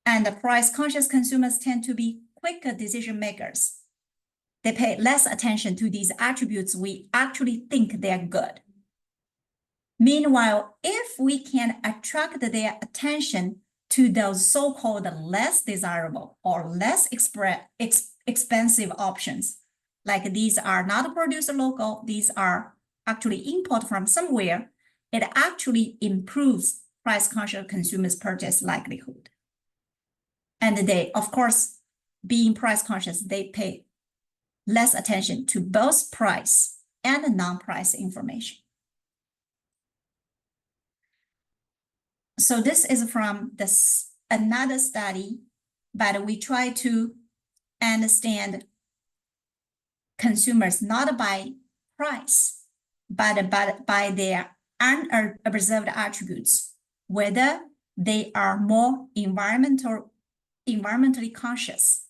And the price-conscious consumers tend to be quicker decision makers. They pay less attention to these attributes we actually think they are good. Meanwhile, if we can attract their attention to those so-called less desirable or less expensive options, like these are not produced local, these are actually import from somewhere, it actually improves price-conscious consumers' purchase likelihood. And they, of course, being price-conscious, they pay less attention to both price and non-price information. So this is from another study, but we try to understand consumers not by price, but by their unobserved attributes, whether they are more environmentally conscious.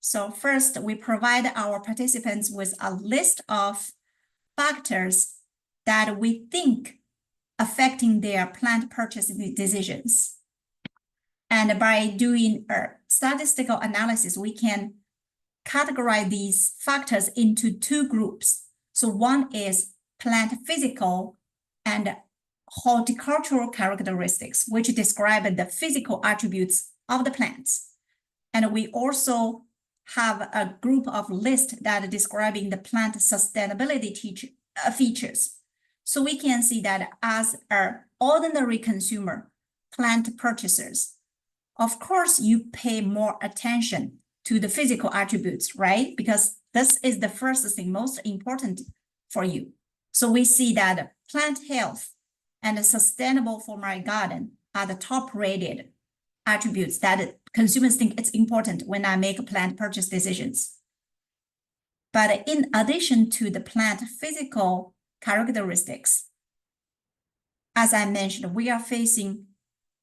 So first, we provide our participants with a list of factors that we think affecting their plant purchase decisions. And by doing a statistical analysis, we can categorize these factors into two groups. So one is plant physical and horticultural characteristics, which describe the physical attributes of the plants. And we also have a group of lists that are describing the plant sustainability features. So we can see that as an ordinary consumer, plant purchasers, of course, you pay more attention to the physical attributes, right? Because this is the first thing most important for you. So we see that plant health and sustainable for my garden are the top rated attributes that consumers think it's important when I make plant purchase decisions. But in addition to the plant physical characteristics, as I mentioned, we are facing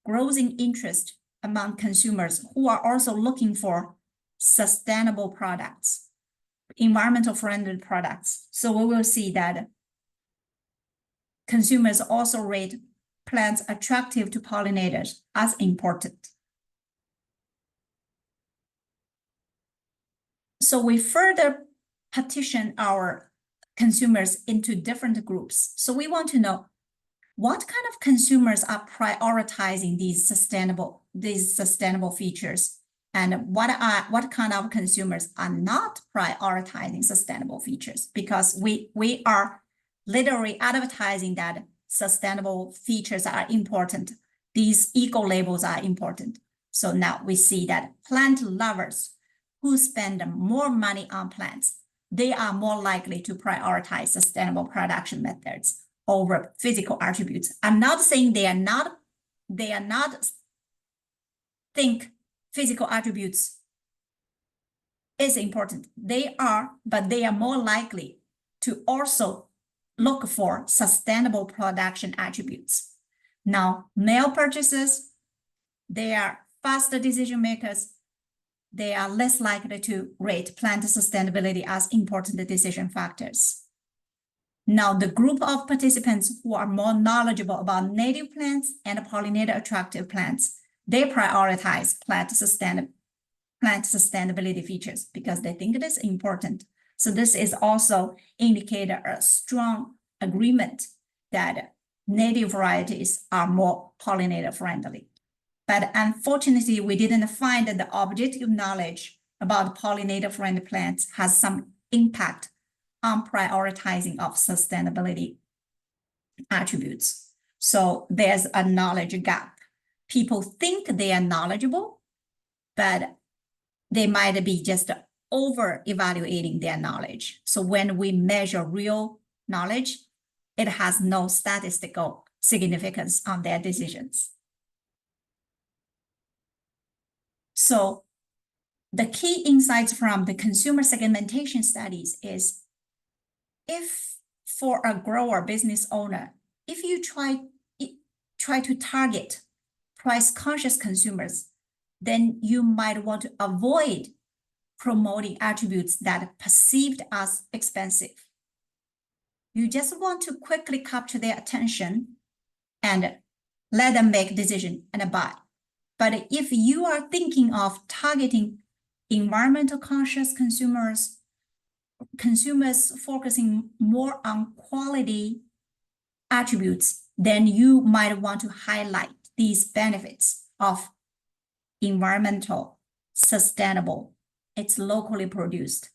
growing interest among consumers who are also looking for sustainable products, environmental friendly products. So we will see that consumers also rate plants attractive to pollinators as important. So we further partition our consumers into different groups. So we want to know what kind of consumers are prioritizing these sustainable features, and what kind of consumers are not prioritizing sustainable features, because we are literally advertising that sustainable features are important. These eco labels are important. So now we see that plant lovers who spend more money on plants, they are more likely to prioritize sustainable production methods over physical attributes. I'm not saying they are not think physical attributes is important. They are, but they are more likely to also look for sustainable production attributes. Now, male purchasers, they are faster decision makers. They are less likely to rate plant sustainability as important decision factors. Now, the group of participants who are more knowledgeable about native plants and pollinator attractive plants, they prioritize plant plant sustainability features because they think it is important. So this is also indicate a strong agreement that native varieties are more pollinator friendly. But unfortunately, we didn't find that the objective knowledge about pollinator friendly plants has some impact on prioritizing of sustainability attributes. So there's a knowledge gap. People think they are knowledgeable, but they might be just over evaluating their knowledge. So when we measure real knowledge, it has no statistical significance on their decisions. So the key insights from the consumer segmentation studies is if for a grower business owner, if you try to target price conscious consumers, then you might want to avoid promoting attributes that are perceived as expensive. You just want to quickly capture their attention and let them make a decision and buy. But if you are thinking of targeting environmental conscious consumers focusing more on quality attributes, then you might want to highlight these benefits of environmental, sustainable, it's locally produced,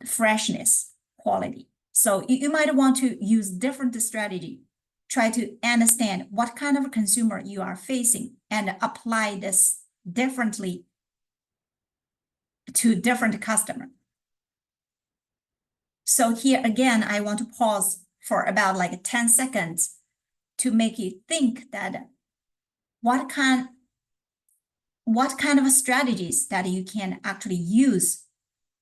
freshness, quality. So you might want to use different strategy, try to understand what kind of consumer you are facing and apply this differently to different customer. So here again, I want to pause for about like 10 seconds to make you think that what kind of strategies that you can actually use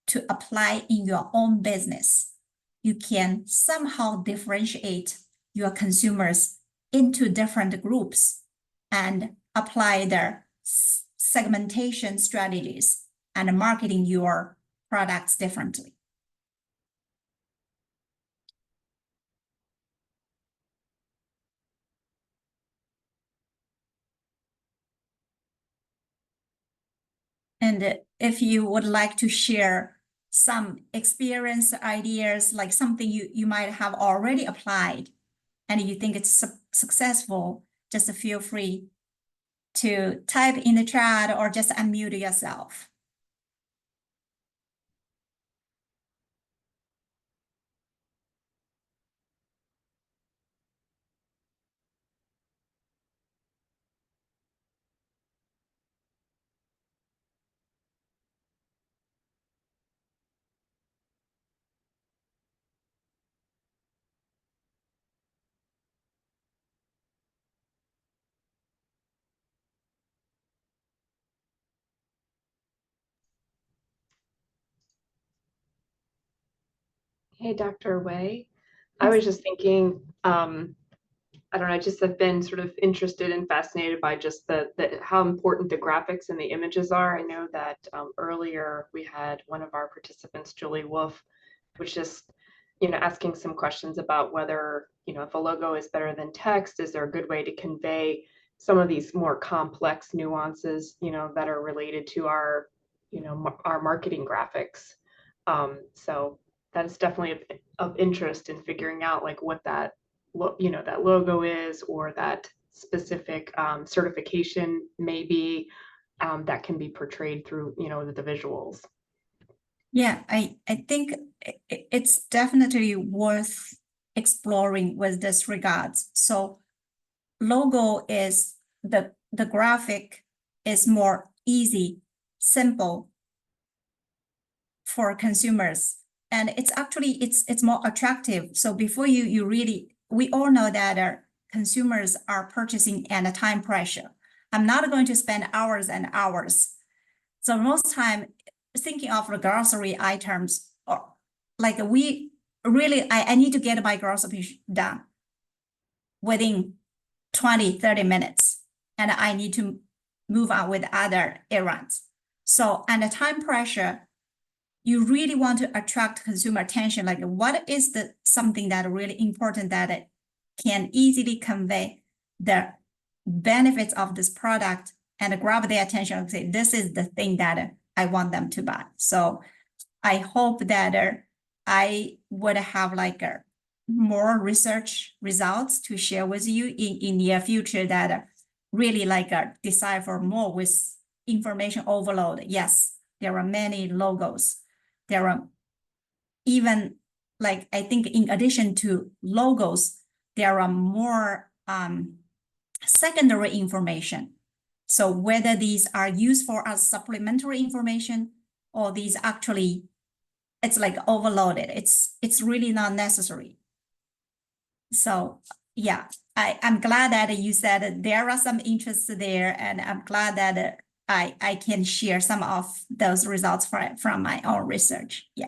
to apply in your own business. You can somehow differentiate your consumers into different groups and apply their segmentation strategies and marketing your products differently. And if you would like to share some experience, ideas, like something you might have already applied and you think it's successful, just feel free to type in the chat or just unmute yourself. Hey, Dr. Wei. I was just thinking, I don't know, I just have been sort of interested and fascinated by just how important the graphics and the images are. I know that earlier we had one of our participants, Julie Wolf, was just, asking some questions about whether, if a logo is better than text, is there a good way to convey some of these more complex nuances, that are related to our, our marketing graphics. So that is definitely of interest in figuring out like what that logo is, or that specific certification may be, that can be portrayed through the visuals. Yeah, I think it's definitely worth exploring with this regards. So logo is the graphic is more easy, simple for consumers. And it's actually, it's more attractive. So before you really, we all know that consumers are purchasing at a time pressure. I'm not going to spend hours and hours. So most time thinking of the grocery items, or like I need to get my grocery done within 20-30 minutes, and I need to move on with other errands. So under time pressure, you really want to attract consumer attention. Like what is something that really important that it can easily convey the benefits of this product and grab their attention and say, this is the thing that I want them to buy. So I hope that I would have like more research results to share with you in near future that really like decipher more with information overload. Yes, there are many logos. There are even like, I think in addition to logos, there are more secondary information. So whether these are used for as supplementary information or these actually, it's like overloaded. It's really not necessary. So yeah, I'm glad that you said that there are some interests there, and I'm glad that I can share some of those results from my own research. Yeah.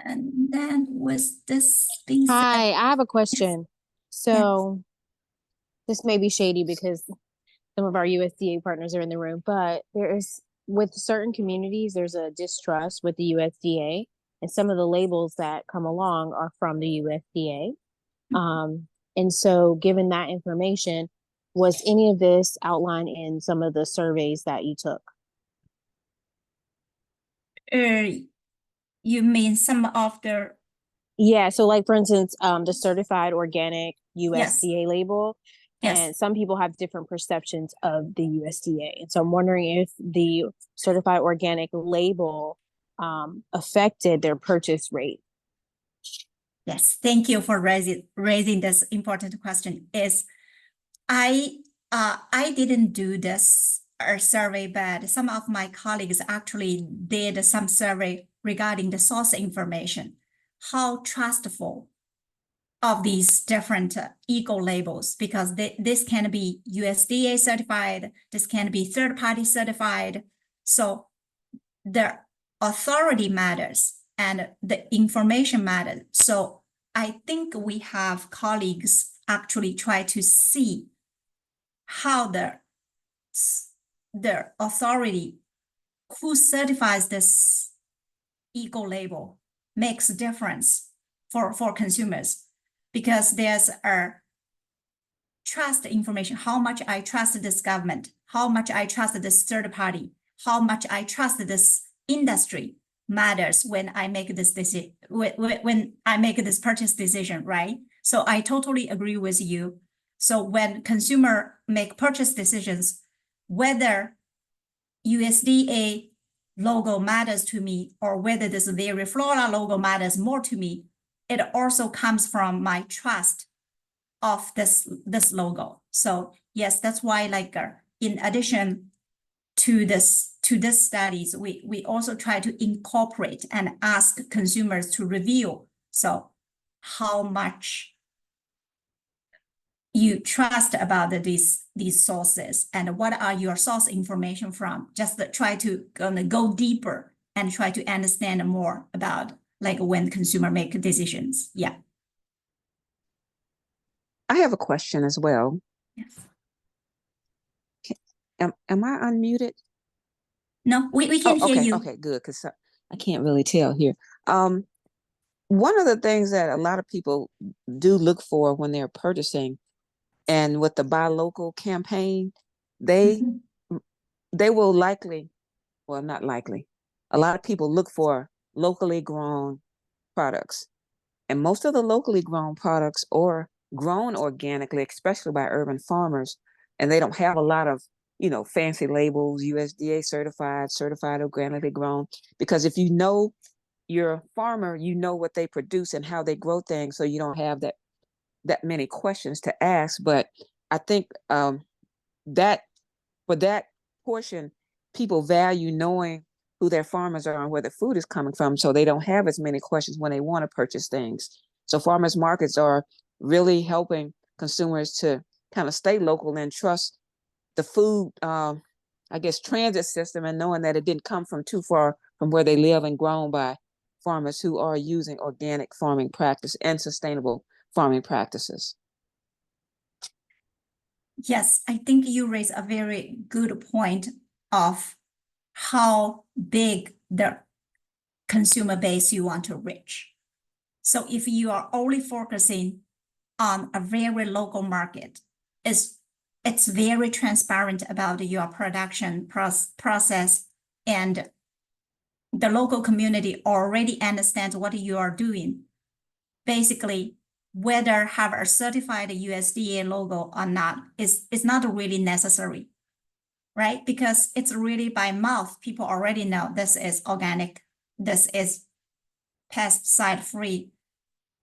And then with this being said, Hi, I have a question. So this may be shady because some of our USDA partners are in the room, but there is, with certain communities, there's a distrust with the USDA, and some of the labels that come along are from the USDA. And so given that information, was any of this outlined in some of the surveys that you took? you mean some of the, Yeah, so like for instance, the certified organic Yes. USDA label, Yes. and some people have different perceptions of the USDA. And so I'm wondering if the certified organic label affected their purchase rate. Yes, thank you for raising this important question. Is I didn't do this survey, but some of my colleagues actually did some survey regarding the source information, how trustful of these different eco labels, because this can be USDA certified, this can be third-party certified. So the authority matters and the information matters. So I think we have colleagues actually try to see how the authority who certifies this eco label makes a difference for consumers, because there's a trust information, how much I trust this government, how much I trust this third party, how much I trust this industry matters when I make this decision, when I make this purchase decision, right? So I totally agree with you. So when consumer make purchase decisions, whether USDA logo matters to me or whether this Very Flora logo matters more to me, it also comes from my trust of this logo. So yes, that's why like in addition to this studies, we also try to incorporate and ask consumers to review. So how much you trust about these sources and what are your source information from, just to try to go deeper and try to understand more about like when consumer make decisions. Yeah. I have a question as well. Yes. Am I unmuted? No, we can hear okay, you. okay, good, because I can't really tell here. One of the things that a lot of people do look for when they're purchasing, and with the Buy Local campaign, they will likely, well, not likely, a lot of people look for locally grown products. And most of the locally grown products are grown organically, especially by urban farmers. And they don't have a lot of, fancy labels, USDA certified organically grown. Because if you know your farmer, you know what they produce and how they grow things. So you don't have that many questions to ask. But I think that for that portion, people value knowing who their farmers are and where the food is coming from, so they don't have as many questions when they want to purchase things. So farmers markets are really helping consumers to kind of stay local and trust the food, transit system, and knowing that it didn't come from too far from where they live and grown by farmers who are using organic farming practice and sustainable farming practices. Yes, I think you raise a very good point of how big the consumer base you want to reach. So if you are only focusing on a very local market, it's it's very transparent about your production process, and the local community already understands what you are doing. Basically, whether have a certified USDA logo or not is not really necessary, right? Because it's really by mouth, people already know this is organic, this is pesticide free,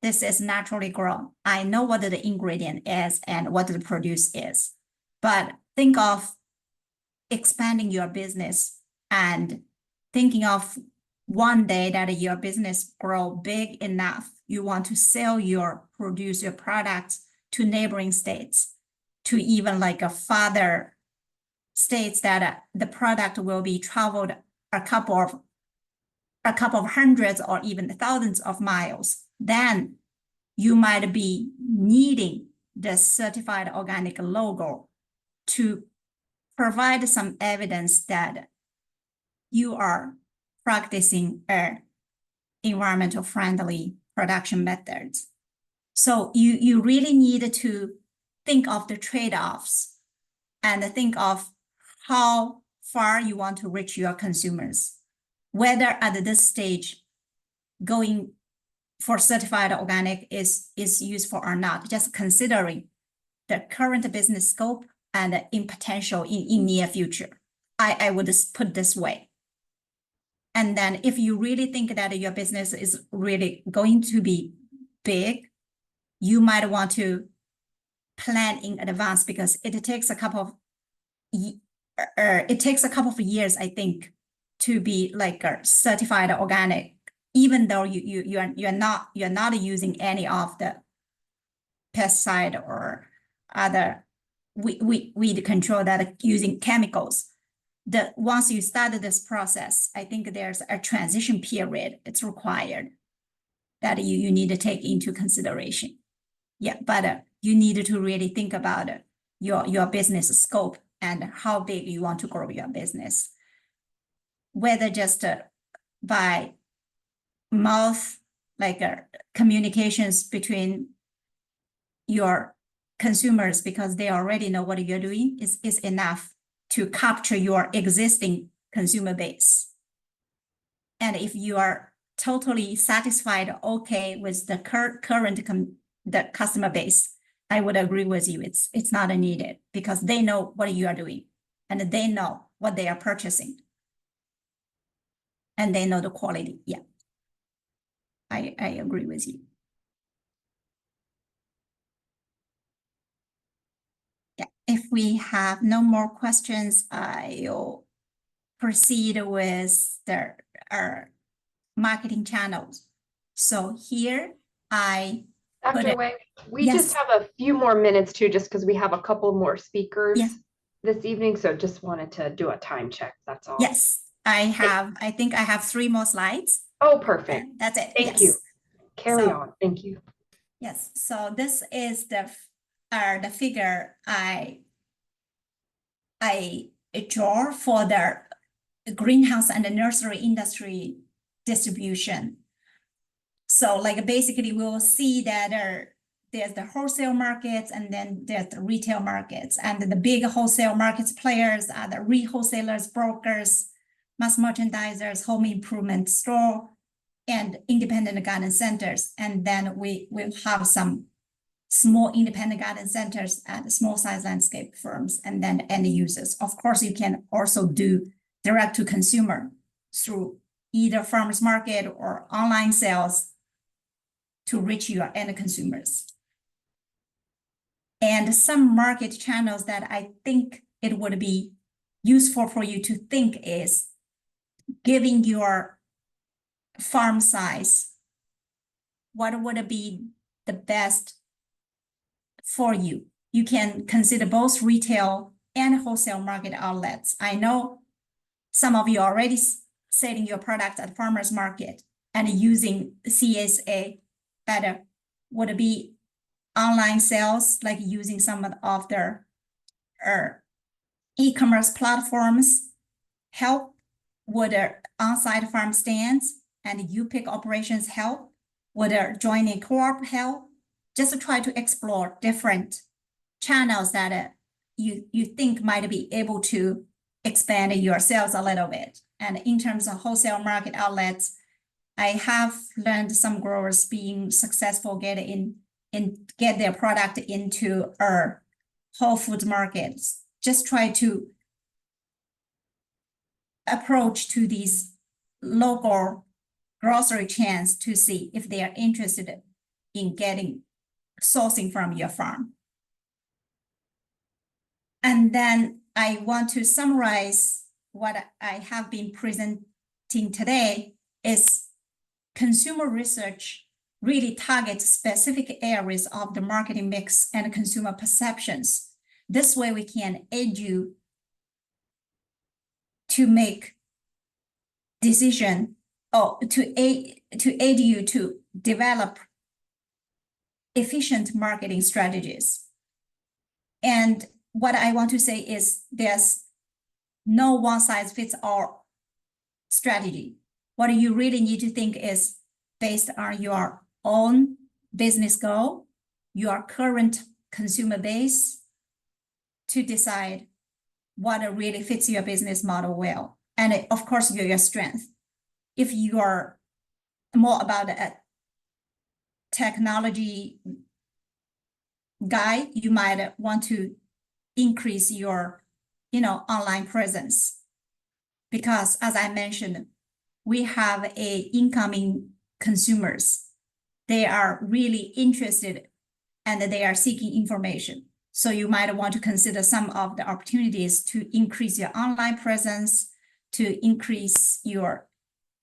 this is naturally grown. I know what the ingredient is and what the produce is. But think of expanding your business and thinking of one day that your business grow big enough, you want to sell your produce, your products to neighboring states, to even like a farther states that the product will be traveled a couple of hundreds or even thousands of miles. Then you might be needing the certified organic logo to provide some evidence that you are practicing environmental friendly production methods. So you really need to think of the trade-offs and think of how far you want to reach your consumers. Whether at this stage going for certified organic is useful or not, just considering the current business scope and in potential in near future. I would just put this way. And then if you really think that your business is really going to be big, you might want to plan in advance, because it takes a couple of years, I think, to be like a certified organic, even though you're not using any of the pesticide or other weed control that are using chemicals. Once you start this process, I think there's a transition period it's required that you need to take into consideration. Yeah, but you need to really think about your business scope and how big you want to grow your business. Whether just by mouth, like communications between your consumers, because they already know what you're doing, is enough to capture your existing consumer base. And if you are totally satisfied, okay, with the current the customer base, I would agree with you. It's not needed, because they know what you are doing and they know what they are purchasing. And they know the quality. Yeah, I agree with you. Yeah, if we have no more questions, I'll proceed with our marketing channels. So here Dr. Wei, we Yes. just have a few more minutes too, just because we have a couple more speakers Yes. this evening. So just wanted to do a time check. That's all. Yes, I think I have 3 more slides. Oh, perfect. And that's it. Thank Yes. you. Carry So- on. Thank you. Yes, so this is the figure I draw for the greenhouse and the nursery industry distribution. So like basically we will see that there's the wholesale markets and then there's the retail markets, and the big wholesale markets players are the re-wholesalers, brokers, mass merchandisers, home improvement store, and independent garden centers. And then we will have some small independent garden centers and small size landscape firms, and then end users. Of course, you can also do direct to consumer through either farmers market or online sales to reach your end consumers. And some market channels that I think it would be useful for you to think is giving your farm size, what would be the best for you? You can consider both retail and wholesale market outlets. I know some of you are already selling your products at farmers market and using CSA better. Would it be online sales, like using some of their e-commerce platforms help? Would on-site farm stands and you-pick operations help? Would join a co-op help? Just to try to explore different channels that you think might be able to expand your sales a little bit. And in terms of wholesale market outlets, I have learned some growers being successful get their product into our Whole Foods markets. Just try to approach to these local grocery chains to see if they are interested in sourcing from your farm. And then I want to summarize what I have been presenting today is consumer research really targets specific areas of the marketing mix and consumer perceptions. This way we can aid you to make decision or to aid you to develop efficient marketing strategies. And what I want to say is there's no one size fits all strategy. What you really need to think is based on your own business goal, your current consumer base, to decide what really fits your business model well. And of course, your strength. If you are more about a technology guy, you might want to increase your, online presence. Because as I mentioned, we have incoming consumers. They are really interested and they are seeking information. So you might want to consider some of the opportunities to increase your online presence, to increase your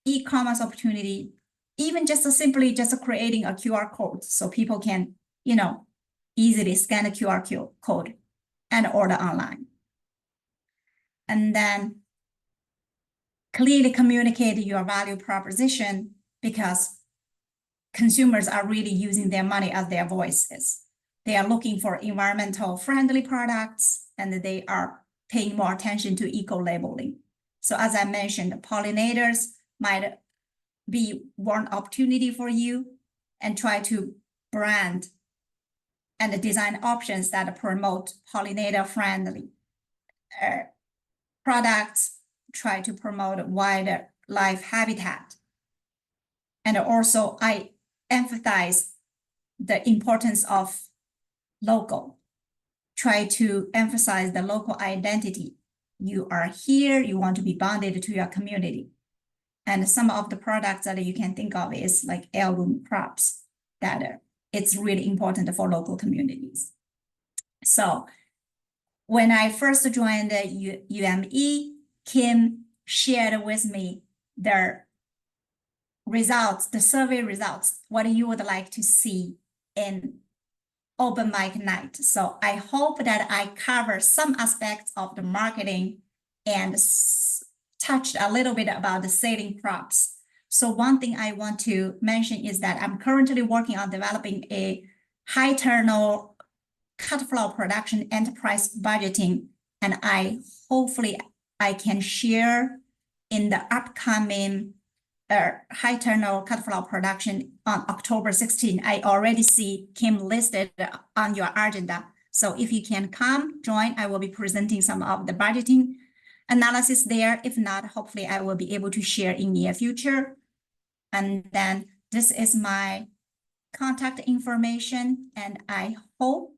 e-commerce opportunity, even just simply creating a QR code so people can, easily scan a QR code and order online. And then clearly communicate your value proposition, because consumers are really using their money as their voices. They are looking for environmental friendly products, and they are paying more attention to eco-labeling. So as I mentioned, pollinators might be one opportunity for you, and try to brand and design options that promote pollinator friendly products, try to promote wildlife habitat. And also I emphasize the importance of local. Try to emphasize the local identity. You are here, you want to be bonded to your community. And some of the products that you can think of is like heirloom crops that it's really important for local communities. So when I first joined the UME, Kim shared with me their results, the survey results, what you would like to see in open mic night. So I hope that I cover some aspects of the marketing and touched a little bit about the selling props. So one thing I want to mention is that I'm currently working on developing a high turnover cut flower production enterprise budgeting, and hopefully I can share in the upcoming high turnover cut flower production on October 16. I already see Kim listed on your agenda. So if you can come join, I will be presenting some of the budgeting analysis there. If not, hopefully I will be able to share in near future. And then this is my contact information, and I hope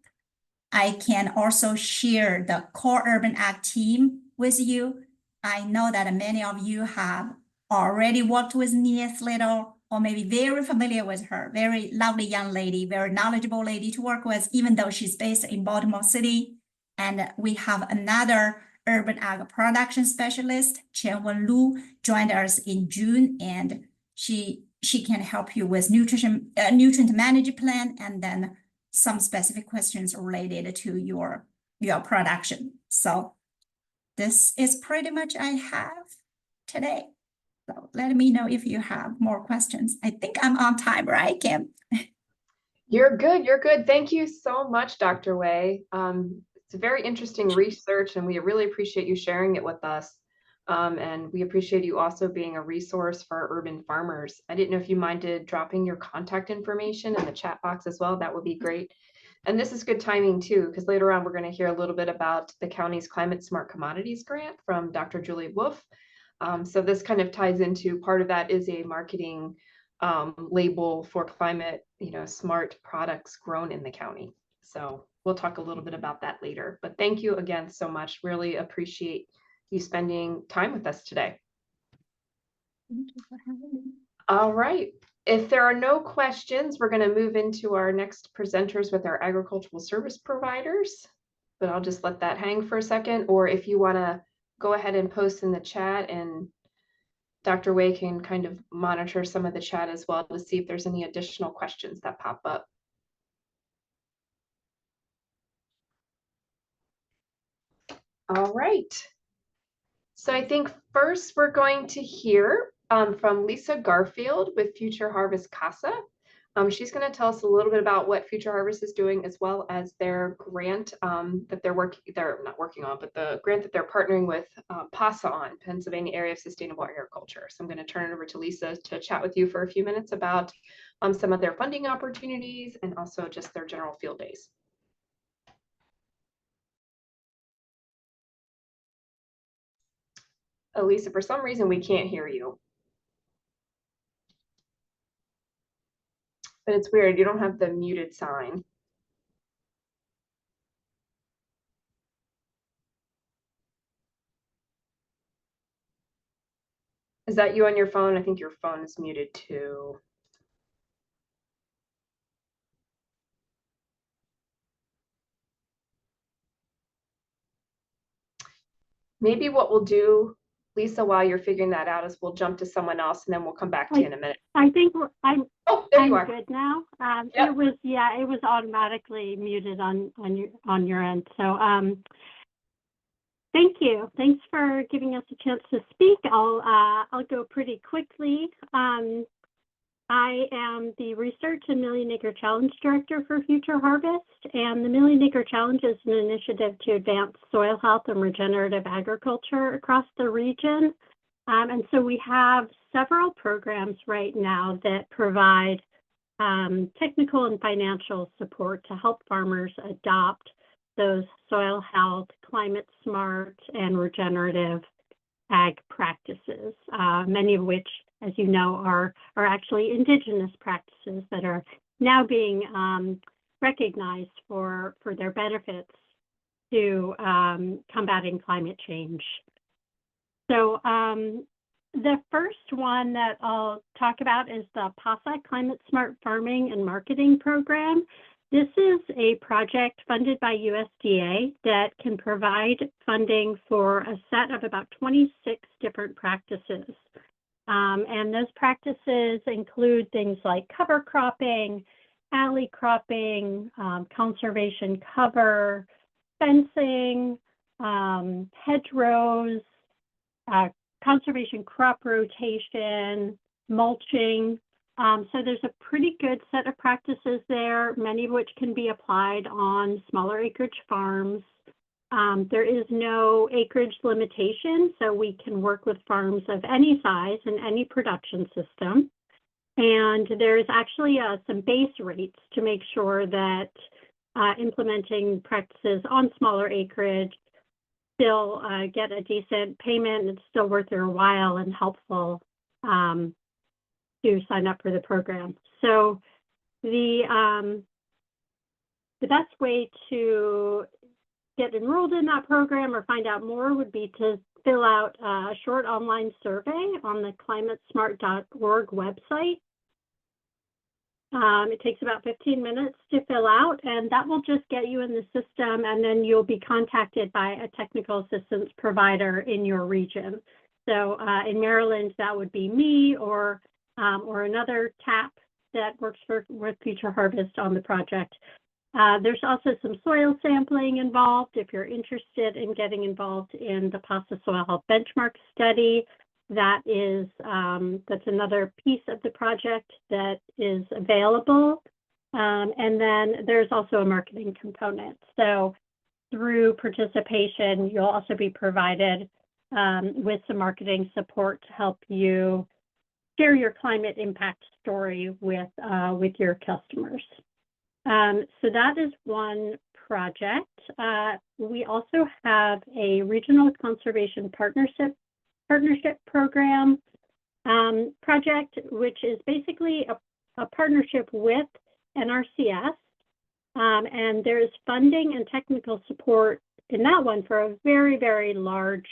I can also share the Core Urban Ag team with you. I know that many of you have already worked with Nia Slater, or maybe very familiar with her. Very lovely young lady, very knowledgeable lady to work with, even though she's based in Baltimore City. And we have another urban ag production specialist, Xuan Wei, joined us in June, and she can help you with nutrient management plan, and then some specific questions related to your production. So this is pretty much I have today. So let me know if you have more questions. I think I'm on time, right, Kim? You're good. You're good. Thank you so much, Dr. Wei. It's a very interesting research, and we really appreciate you sharing it with us. And we appreciate you also being a resource for urban farmers. I didn't know if you minded dropping your contact information in the chat box as well. That would be great. And this is good timing too, because later on we're going to hear a little bit about the county's Climate Smart Commodities Grant from Dr. Julie Wolf. So this kind of ties into part of that is a marketing label for climate, smart products grown in the county. So we'll talk a little bit about that later. But thank you again so much. Really appreciate you spending time with us today. Thank you for having me. All right. If there are no questions, we're going to move into our next presenters with our agricultural service providers. But I'll just let that hang for a second. Or if you want to go ahead and post in the chat, and Dr. Wei can kind of monitor some of the chat as well to see if there's any additional questions that pop up. All right. So I think first we're going to hear from Lisa Garfield with Future Harvest CASA. She's going to tell us a little bit about what Future Harvest is doing, as well as their grant that they're not working on, but the grant that they're partnering with PASA on, Pennsylvania Area of Sustainable Agriculture. So I'm going to turn it over to Lisa to chat with you for a few minutes about some of their funding opportunities and also just their general field days. Oh, Lisa, for some reason we can't hear you. But it's weird, you don't have the muted sign. Is that you on your phone? I think your phone is muted too. Maybe what we'll do, Lisa, while you're figuring that out, is we'll jump to someone else and then we'll come back to you in a minute. I think I'm you are. good now. Yep. It was automatically muted on your end. So thank you. Thanks for giving us a chance to speak. I'll go pretty quickly. I am the Research and Million Acre Challenge Director for Future Harvest, and the Million Acre Challenge is an initiative to advance soil health and regenerative agriculture across the region. And so we have several programs right now that provide technical and financial support to help farmers adopt those soil health, climate smart, and regenerative ag practices, many of which, as you know, are actually indigenous practices that are now being recognized for their benefits to combating climate change. So the first one that I'll talk about is the PASA Climate Smart Farming and Marketing Program. This is a project funded by USDA that can provide funding for a set of about 26 different practices. And those practices include things like cover cropping, alley cropping, conservation cover, fencing, hedgerows, conservation crop rotation, mulching. So there's a pretty good set of practices there, many of which can be applied on smaller acreage farms. There is no acreage limitation, so we can work with farms of any size and any production system. And there's actually some base rates to make sure that implementing practices on smaller acreage still get a decent payment and it's still worth their while and helpful to sign up for the program. So the best way to get enrolled in that program or find out more would be to fill out a short online survey on the climatesmart.org website. It takes about 15 minutes to fill out, and that will just get you in the system, and then you'll be contacted by a technical assistance provider in your region. So in Maryland, that would be me or another TAP that works with Future Harvest on the project. There's also some soil sampling involved if you're interested in getting involved in the PASA Soil Health Benchmark Study. That's another piece of the project that is available. And then there's also a marketing component. So through participation, you'll also be provided with some marketing support to help you share your climate impact story with your customers. So that is one project. We also have a regional conservation partnership program project, which is basically a partnership with NRCS. And there's funding and technical support in that one for a very, very large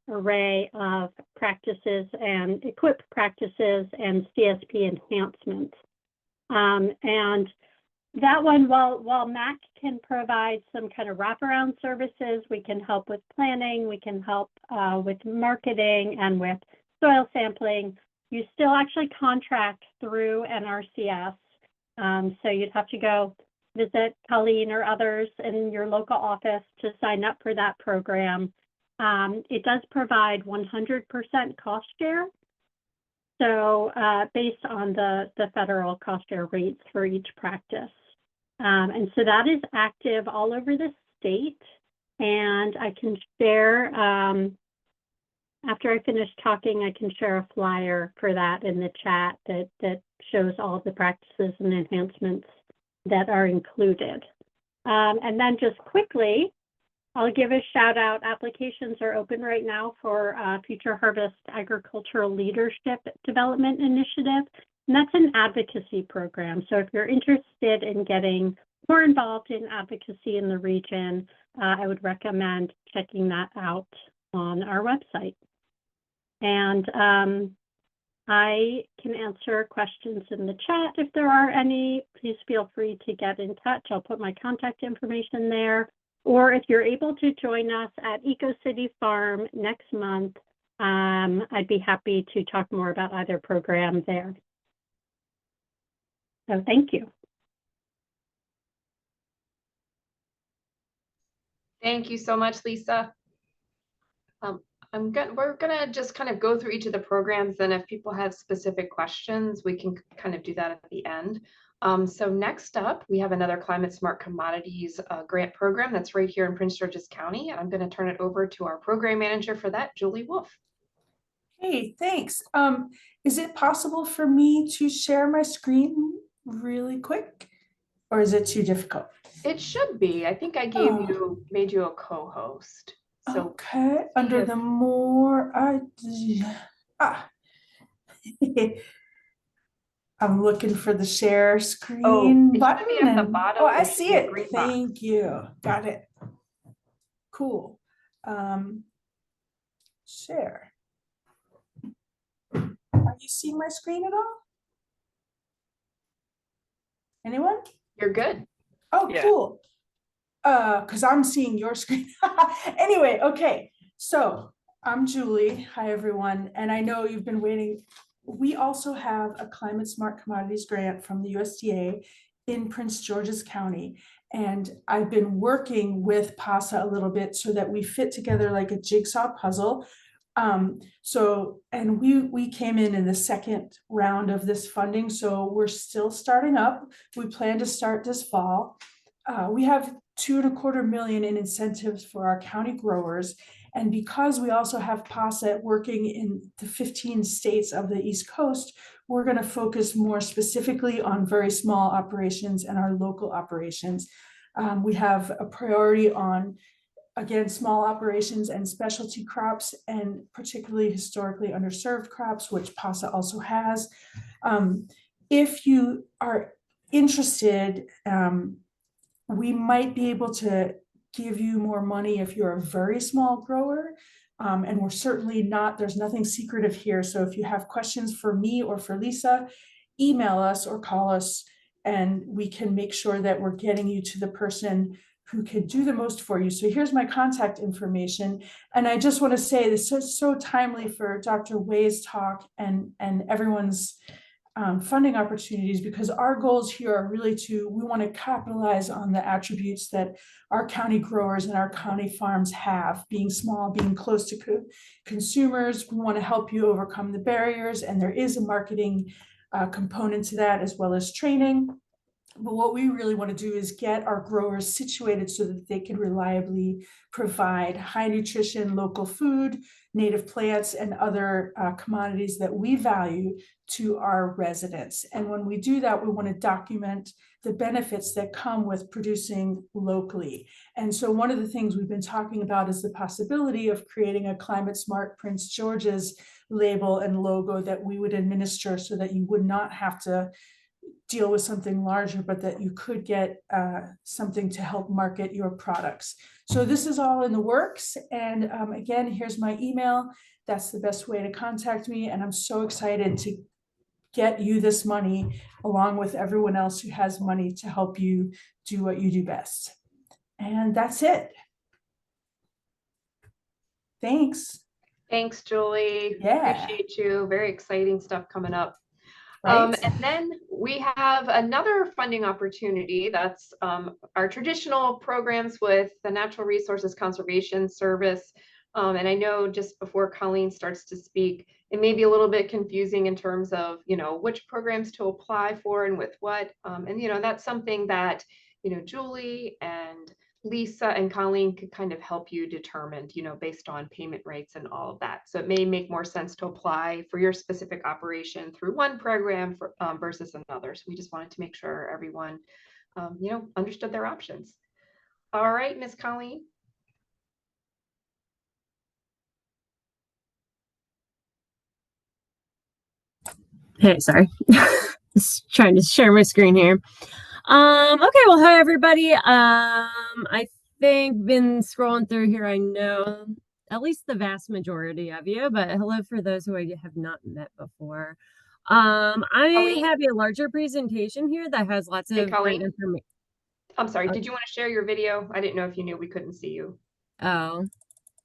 array of practices and equip practices and CSP enhancements. And that one, while MAC can provide some kind of wraparound services, we can help with planning, we can help with marketing and with soil sampling. You still actually contract through NRCS. So you'd have to go visit Colleen or others in your local office to sign up for that program. It does provide 100% cost share. So based on the federal cost share rates for each practice. And so that is active all over the state. And I can share, after I finish talking, I can share a flyer for that in the chat that shows all of the practices and enhancements that are included. And then just quickly, I'll give a shout out. Applications are open right now for Future Harvest Agricultural Leadership Development Initiative. And that's an advocacy program. So if you're interested in getting more involved in advocacy in the region, I would recommend checking that out on our website. And I can answer questions in the chat if there are any. Please feel free to get in touch. I'll put my contact information there. Or if you're able to join us at Eco City Farm next month, I'd be happy to talk more about either program there. So thank you. Thank you so much, Lisa. We're gonna just kind of go through each of the programs, and if people have specific questions, we can kind of do that at the end. So next up, we have another Climate Smart Commodities grant program that's right here in Prince George's County. I'm going to turn it over to our program manager for that, Julie Wolf. Hey, thanks. Is it possible for me to share my screen really quick, or is it too difficult? It should be. I think I made you a co-host. So okay, under the more I'm looking for the share screen button. At the bottom. I see it. Thank you. Got it. Cool. Share. Are you seeing my screen at all? Anyone? You're good. Oh, yeah. Cool. Because I'm seeing your screen. Anyway, okay. So I'm Julie. Hi, everyone. And I know you've been waiting. We also have a Climate Smart Commodities grant from the USDA in Prince George's County. And I've been working with PASA a little bit so that we fit together like a jigsaw puzzle. And we came in the second round of this funding. So we're still starting up. We plan to start this fall. We have $2.25 million in incentives for our county growers. And because we also have PASA working in the 15 states of the East Coast, we're going to focus more specifically on very small operations and our local operations. We have a priority on, again, small operations and specialty crops, and particularly historically underserved crops, which PASA also has. If you are interested, we might be able to give you more money if you're a very small grower. And we're certainly not, there's nothing secretive here. So if you have questions for me or for Lisa, email us or call us, and we can make sure that we're getting you to the person who can do the most for you. So here's my contact information. And I just want to say this is so timely for Dr. Wei's talk and everyone's funding opportunities, because our goals here are really we want to capitalize on the attributes that our county growers and our county farms have, being small, being close to consumers. We want to help you overcome the barriers, and there is a marketing component to that, as well as training. But what we really want to do is get our growers situated so that they can reliably provide high nutrition, local food, native plants, and other commodities that we value to our residents. And when we do that, we want to document the benefits that come with producing locally. And so one of the things we've been talking about is the possibility of creating a climate smart Prince George's label and logo that we would administer so that you would not have to deal with something larger, but that you could get something to help market your products. So this is all in the works. And again, here's my email. That's the best way to contact me. And I'm so excited to get you this money along with everyone else who has money to help you do what you do best. And that's it. Thanks. Thanks, Julie. Yeah. Appreciate you. Very exciting stuff coming up. Right. And then we have another funding opportunity. That's our traditional programs with the Natural Resources Conservation Service. And I know just before Colleen starts to speak, it may be a little bit confusing in terms of, which programs to apply for and with what. And, that's something that, Julie and Lisa and Colleen could kind of help you determine, based on payment rates and all of that. So it may make more sense to apply for your specific operation through one program versus another. So we just wanted to make sure everyone, understood their options. All right, Miss Colleen. Hey, sorry. Just trying to share my screen here. Okay, well, hi everybody. I think been scrolling through here. I know at least the vast majority of you, but hello for those who I have not met before. I have a larger presentation here that has lots of great information. I'm sorry, did you want to share your video? I didn't know if you knew we couldn't see you. Oh.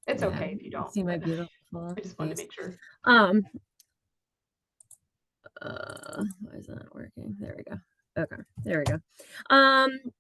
It's okay if you don't. See my beautiful. I just wanted to make sure. Why is that not working? There we go. Okay, there we go.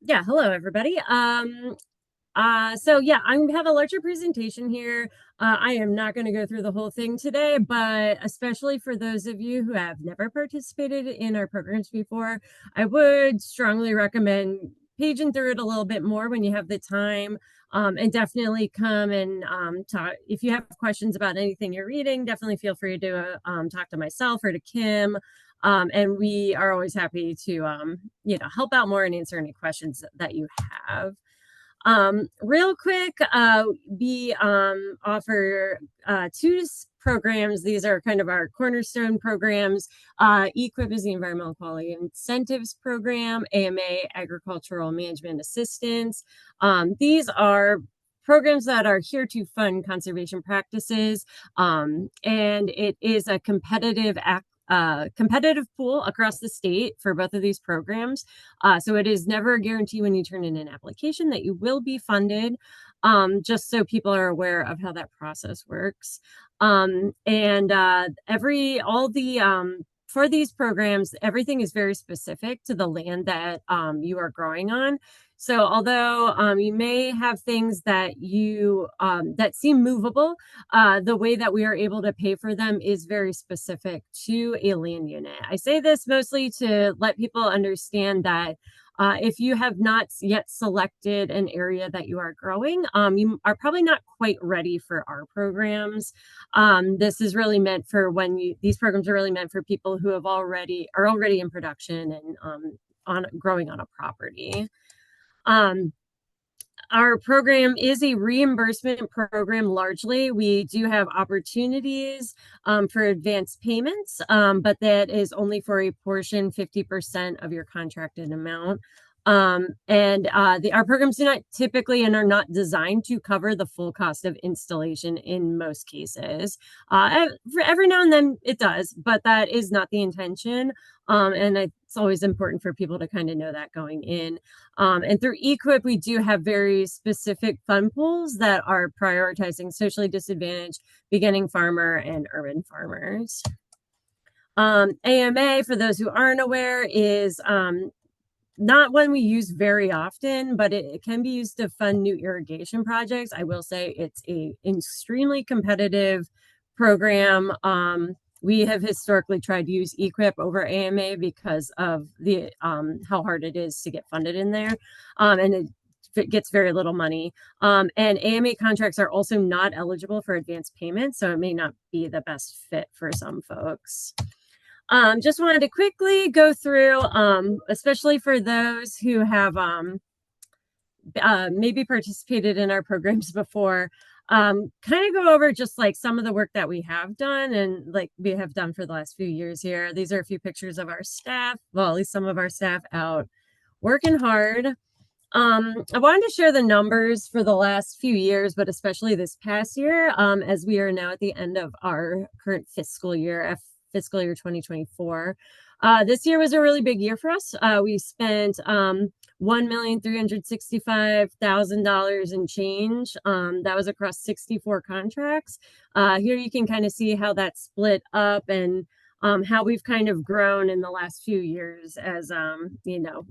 Yeah, hello everybody. So yeah, I have a larger presentation here. I am not going to go through the whole thing today, but especially for those of you who have never participated in our programs before, I would strongly recommend paging through it a little bit more when you have the time. And definitely come and talk. If you have questions about anything you're reading, definitely feel free to talk to myself or to Kim. And we are always happy to, help out more and answer any questions that you have. Real quick, we offer two programs. These are kind of our cornerstone programs. EQIP is the Environmental Quality Incentives Program, AMA, Agricultural Management Assistance. These are programs that are here to fund conservation practices, and it is a competitive pool across the state for both of these programs. So it is never a guarantee when you turn in an application that you will be funded, just so people are aware of how that process works. For these programs, everything is very specific to the land that you are growing on. So although you may have things that you that seem movable, the way that we are able to pay for them is very specific to a land unit. I say this mostly to let people understand that if you have not yet selected an area that you are growing, you are probably not quite ready for our programs. This is really meant for these programs are really meant for people who are already in production and growing on a property. Our program is a reimbursement program largely. We do have opportunities for advance payments, but that is only for a portion, 50% of your contracted amount. Our programs do not typically and are not designed to cover the full cost of installation in most cases. Every now and then it does, but that is not the intention. And it's always important for people to kind of know that going in. And through EQIP, we do have very specific fund pools that are prioritizing socially disadvantaged, beginning farmer, and urban farmers. AMA, for those who aren't aware, is not one we use very often, but it can be used to fund new irrigation projects. I will say it's an extremely competitive program. we have historically tried to use equip over AMA because of the how hard it is to get funded in there, and it gets very little money. And AMA contracts are also not eligible for advance payments, so it may not be the best fit for some folks. Just wanted to quickly go through, especially for those who have maybe participated in our programs before, kind of go over just like some of the work that we have done and like we have done for the last few years here. These are a few pictures of our staff, well, at least some of our staff out working hard. I wanted to share the numbers for the last few years, but especially this past year, as we are now at the end of our current fiscal year, fiscal year 2024. This year was a really big year for us. We spent $1,365,000 in change. That was across 64 contracts. Here you can kind of see how that's split up and how we've kind of grown in the last few years as, you know,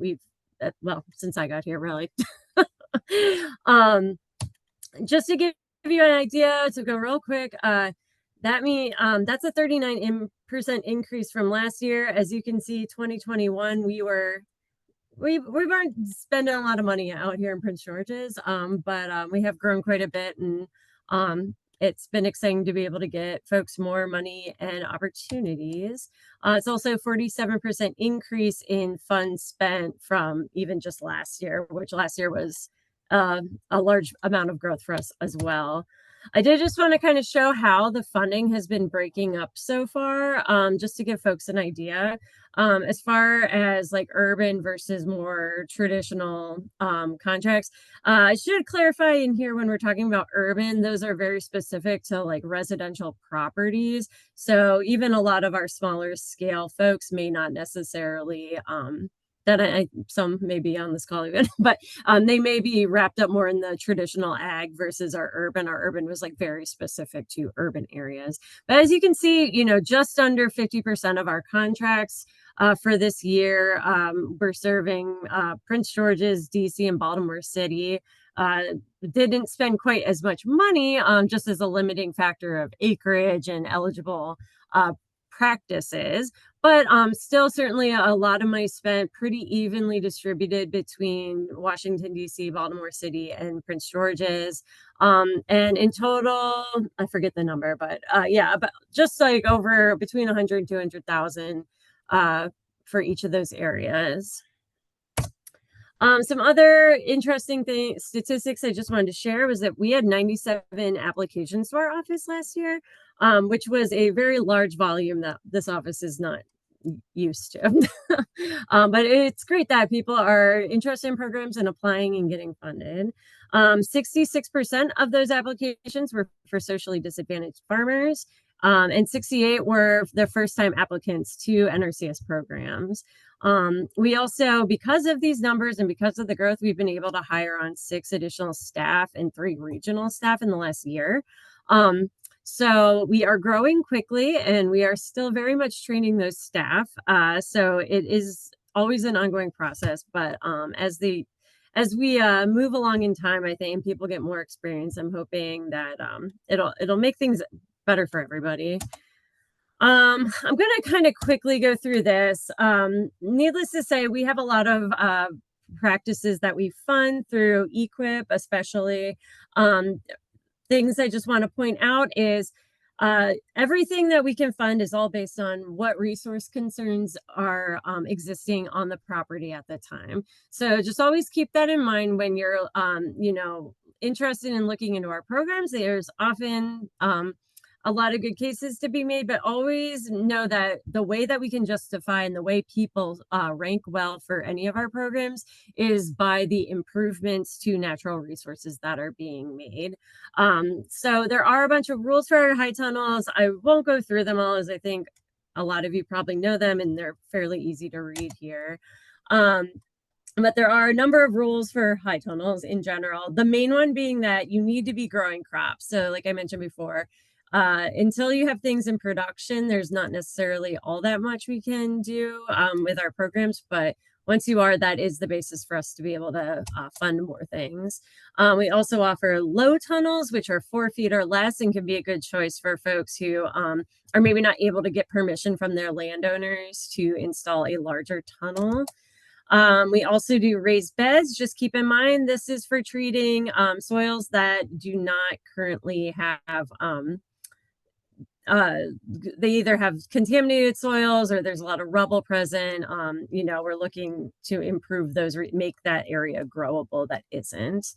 well, since I got here, really. Just to give you an idea, to go real quick, that's a 39% increase from last year. As you can see, 2021, we weren't spending a lot of money out here in Prince George's, but we have grown quite a bit, and it's been exciting to be able to get folks more money and opportunities. It's also a 47% increase in funds spent from even just last year, which last year was a large amount of growth for us as well. I did just want to kind of show how the funding has been breaking up so far, just to give folks an idea. As far as like urban versus more traditional contracts, I should clarify in here when we're talking about urban, those are very specific to like residential properties. So even a lot of our smaller scale folks may not necessarily some may be on this call even, but they may be wrapped up more in the traditional ag versus our urban. Our urban was like very specific to urban areas. But as you can see, you know, just under 50% of our contracts for this year, we're serving Prince George's, DC, and Baltimore City. Didn't spend quite as much money, just as a limiting factor of acreage and eligible practices, but still certainly a lot of money spent, pretty evenly distributed between Washington, DC, Baltimore City, and Prince George's. And in total, I forget the number, but yeah, about just like over between 100 and 200,000 for each of those areas. Some other interesting statistics I just wanted to share was that we had 97 applications to our office last year, which was a very large volume that this office is not used to. But it's great that people are interested in programs and applying and getting funded. 66% of those applications were for socially disadvantaged farmers, and 68 were the first-time applicants to NRCS programs. We also, because of these numbers and because of the growth, we've been able to hire on 6 additional staff and 3 regional staff in the last year. So we are growing quickly and we are still very much training those staff. So it is always an ongoing process, but as we move along in time, I think people get more experience. I'm hoping that it'll make things better for everybody. I'm going to kind of quickly go through this. Needless to say, we have a lot of practices that we fund through EQIP, especially. Things I just want to point out is everything that we can fund is all based on what resource concerns are existing on the property at the time. So just always keep that in mind when you're, you know, interested in looking into our programs. There's often a lot of good cases to be made, but always know that the way that we can justify and the way people rank well for any of our programs is by the improvements to natural resources that are being made. So there are a bunch of rules for our high tunnels. I won't go through them all, as I think a lot of you probably know them and they're fairly easy to read here. But there are a number of rules for high tunnels in general. The main one being that you need to be growing crops. So like I mentioned before, until you have things in production, there's not necessarily all that much we can do with our programs, but once you are, that is the basis for us to be able to fund more things. We also offer low tunnels, which are 4 feet or less and can be a good choice for folks who are maybe not able to get permission from their landowners to install a larger tunnel. We also do raised beds. Just keep in mind, this is for treating soils that do not currently have, they either have contaminated soils or there's a lot of rubble present. You know, we're looking to improve those, make that area growable that isn't.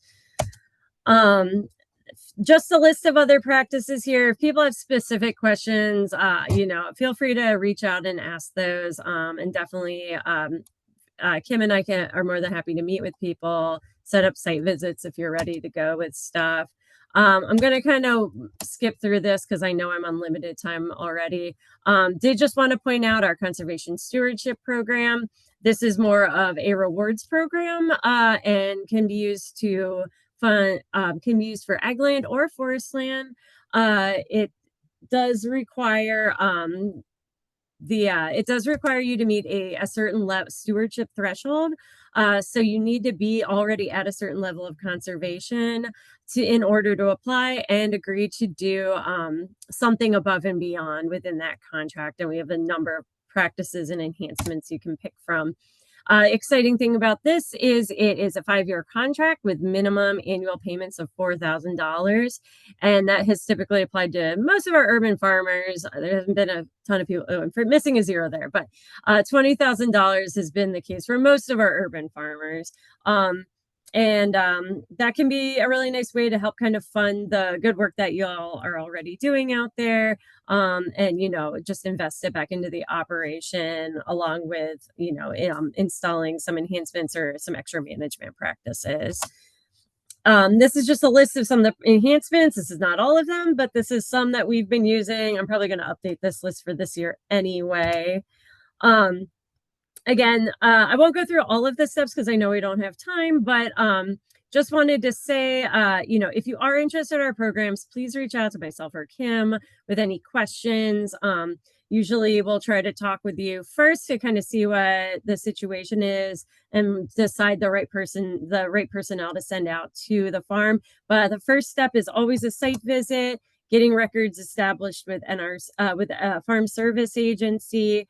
Just a list of other practices here. If people have specific questions, you know, feel free to reach out and ask those. And definitely, Kim and I are more than happy to meet with people, set up site visits if you're ready to go with stuff. I'm going to kind of skip through this because I know I'm on limited time already. Did just want to point out our conservation stewardship program. This is more of a rewards program and can be used to fund, can be used for ag land or forest land. It does require it does require you to meet a certain stewardship threshold. So you need to be already at a certain level of conservation in order to apply and agree to do something above and beyond within that contract. And we have a number of practices and enhancements you can pick from. Exciting thing about this is it is a 5-year contract with minimum annual payments of $4,000. And that has typically applied to most of our urban farmers. There hasn't been a ton of people, for missing a zero there, but $20,000 has been the case for most of our urban farmers. That can be a really nice way to help kind of fund the good work that y'all are already doing out there. And, you know, just invest it back into the operation along with, you know, installing some enhancements or some extra management practices. This is just a list of some of the enhancements. This is not all of them, but this is some that we've been using. I'm probably going to update this list for this year anyway. Again, I won't go through all of the steps because I know we don't have time, but just wanted to say, you know, if you are interested in our programs, please reach out to myself or Kim with any questions. Usually we'll try to talk with you first to kind of see what the situation is and decide the right personnel to send out to the farm. But the first step is always a site visit, getting records established with with a farm service agency.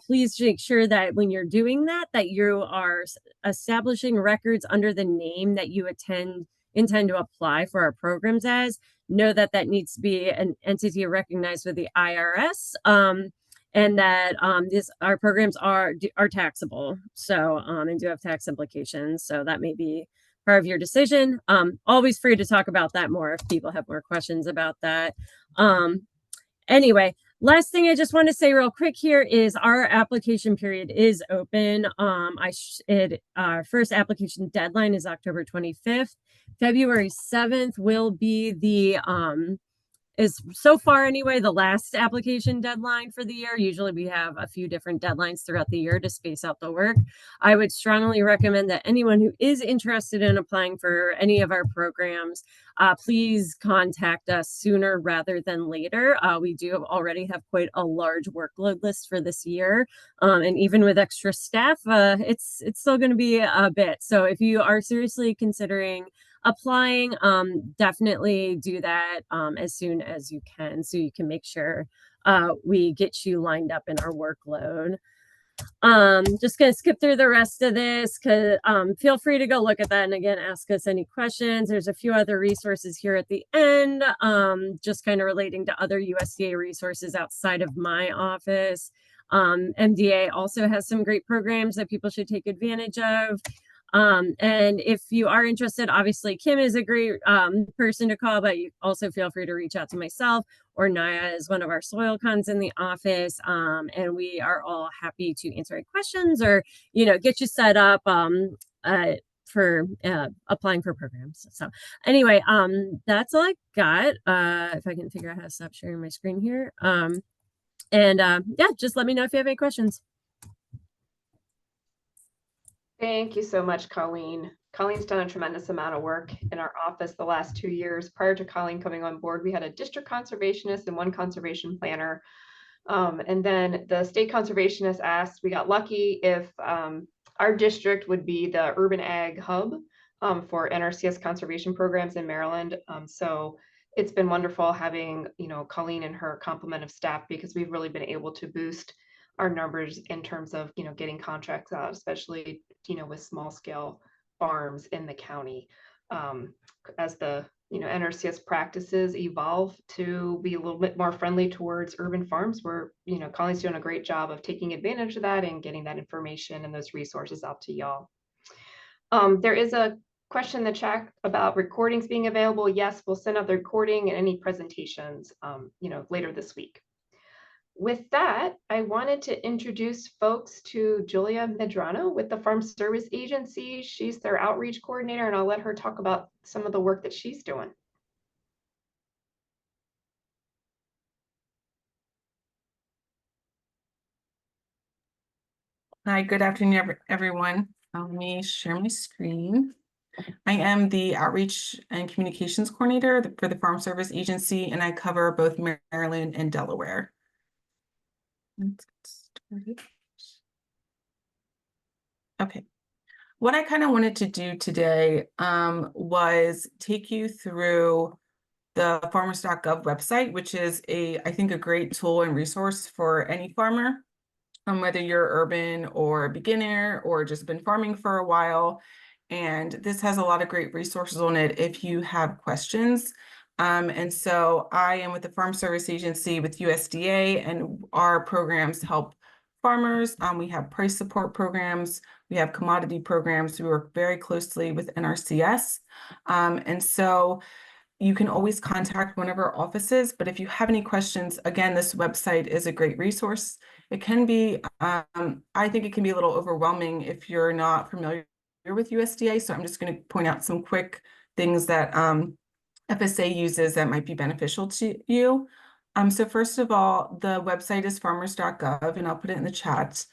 Please make sure that when you're doing that, that you are establishing records under the name that you intend to apply for our programs as. Know that that needs to be an entity recognized with the IRS, and that our programs are taxable. So and do have tax implications. So that may be part of your decision. Always free to talk about that more if people have more questions about that. Anyway. Last thing I just want to say real quick here is our application period is open. Our first application deadline is October 25th. February 7th will be the is so far anyway the last application deadline for the year. Usually we have a few different deadlines throughout the year to space out the work. I would strongly recommend that anyone who is interested in applying for any of our programs, please contact us sooner rather than later. We do already have quite a large workload list for this year. And even with extra staff, it's still going to be a bit. So if you are seriously considering applying, definitely do that as soon as you can so you can make sure we get you lined up in our workload. Just gonna skip through the rest of this because feel free to go look at that and again ask us any questions. There's a few other resources here at the end, just kind of relating to other USDA resources outside of my office. MDA also has some great programs that people should take advantage of. And if you are interested, obviously Kim is a great person to call, but you also feel free to reach out to myself or Naya is one of our soil cons in the office. And we are all happy to answer any questions or, you know, get you set up for applying for programs. So anyway, that's all I got. If I can figure out how to stop sharing my screen here. Yeah, just let me know if you have any questions. Thank you so much, Colleen. Colleen's done a tremendous amount of work in our office the last 2 years. Prior to Colleen coming on board, we had a district conservationist and one conservation planner. And then the state conservationist asked, we got lucky if Our district would be the urban ag hub for NRCS conservation programs in Maryland. So it's been wonderful having, Colleen and her complement of staff, because we've really been able to boost our numbers in terms of, getting contracts out, especially, with small scale farms in the county. As the, NRCS practices evolve to be a little bit more friendly towards urban farms, where, Colleen's doing a great job of taking advantage of that and getting that information and those resources out to y'all. There is a question in the chat about recordings being available. Yes, we'll send out the recording and any presentations, later this week. With that, I wanted to introduce folks to Julia Medrano with the Farm Service Agency. She's their outreach coordinator, and I'll let her talk about some of the work that she's doing. Hi, good afternoon, everyone. Let me share my screen. I am the Outreach and Communications Coordinator for the Farm Service Agency, and I cover both Maryland and Delaware. Let's get started. Okay. What I kind of wanted to do today was take you through the farmers.gov website, which is I think a great tool and resource for any farmer, whether you're urban or beginner or just been farming for a while. And this has a lot of great resources on it if you have questions. And so I am with the Farm Service Agency with USDA, and our programs help farmers. We have price support programs. We have commodity programs. We work very closely with NRCS. And so you can always contact one of our offices, but if you have any questions, again, this website is a great resource. It can be, I think it can be a little overwhelming if you're not familiar with USDA. So I'm just going to point out some quick things that FSA uses that might be beneficial to you. So first of all, the website is farmers.gov, and I'll put it in the chat.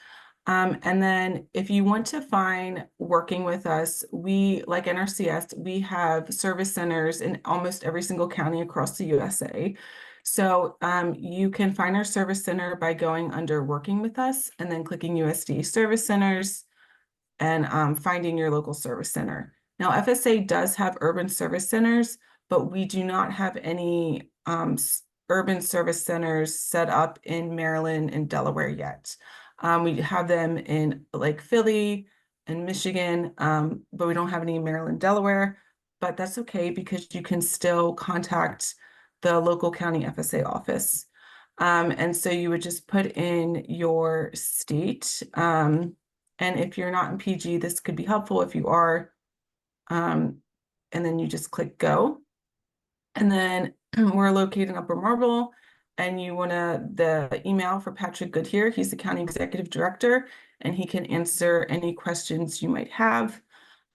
And then if you want to find working with us, we, like NRCS, we have service centers in almost every single county across the USA. So you can find our service center by going under working with us and then clicking USDA service centers and finding your local service center. Now, FSA does have urban service centers, but we do not have any urban service centers set up in Maryland and Delaware yet. We have them in like Philly and Michigan, but we don't have any in Maryland, Delaware, but that's okay because you can still contact the local county FSA office. And so you would just put in your state. And if you're not in PG, this could be helpful if you are. And then you just click go. And then we're located in Upper Marlboro, and you want the email for Patrick Goodyear. He's the county executive director, and he can answer any questions you might have.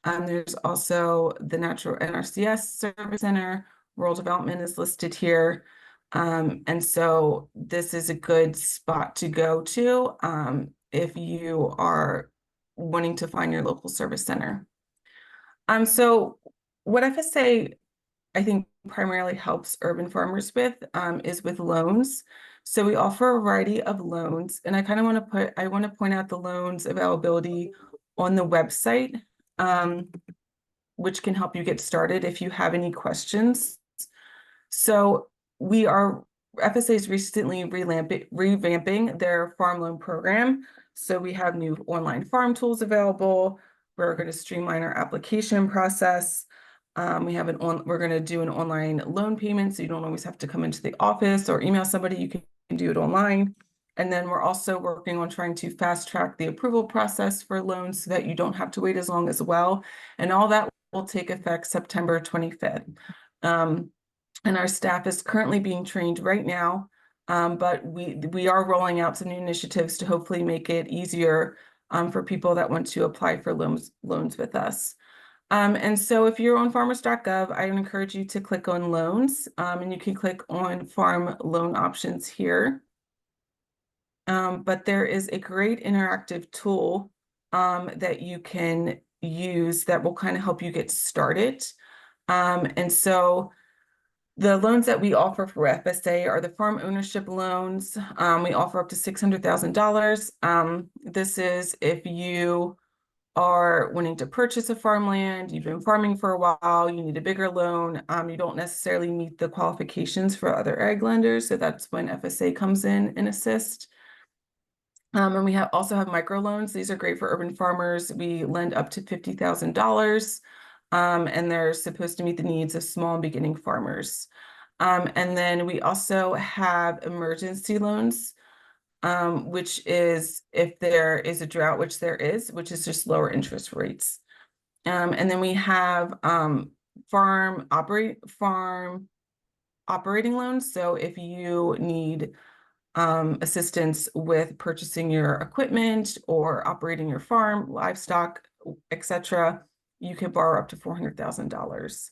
There's also the Natural NRCS Service Center. Rural Development is listed here. And so this is a good spot to go to if you are wanting to find your local service center. So what FSA, I think, primarily helps urban farmers with is with loans. So we offer a variety of loans, and I kind of want to point out the loans availability on the website, which can help you get started if you have any questions. So FSA is recently revamping their farm loan program. So we have new online farm tools available. We're going to streamline our application process. We're going to do an online loan payment, so you don't always have to come into the office or email somebody. You can do it online. And then we're also working on trying to fast track the approval process for loans so that you don't have to wait as long as well. And all that will take effect September 25th. And our staff is currently being trained right now, but we are rolling out some new initiatives to hopefully make it easier for people that want to apply for loans with us. And so if you're on farmers.gov, I would encourage you to click on loans, and you can click on farm loan options here. But there is a great interactive tool that you can use that will kind of help you get started. And so the loans that we offer for FSA are the farm ownership loans. We offer up to $600,000. This is if you are wanting to purchase a farmland, you've been farming for a while, you need a bigger loan, you don't necessarily meet the qualifications for other ag lenders, so that's when FSA comes in and assist. And we also have microloans. These are great for urban farmers. We lend up to $50,000, and they're supposed to meet the needs of small and beginning farmers. And then we also have emergency loans, which is if there is a drought, which there is, which is just lower interest rates. And then we have farm operating loans. So if you need assistance with purchasing your equipment or operating your farm, livestock, etc., you can borrow up to $400,000.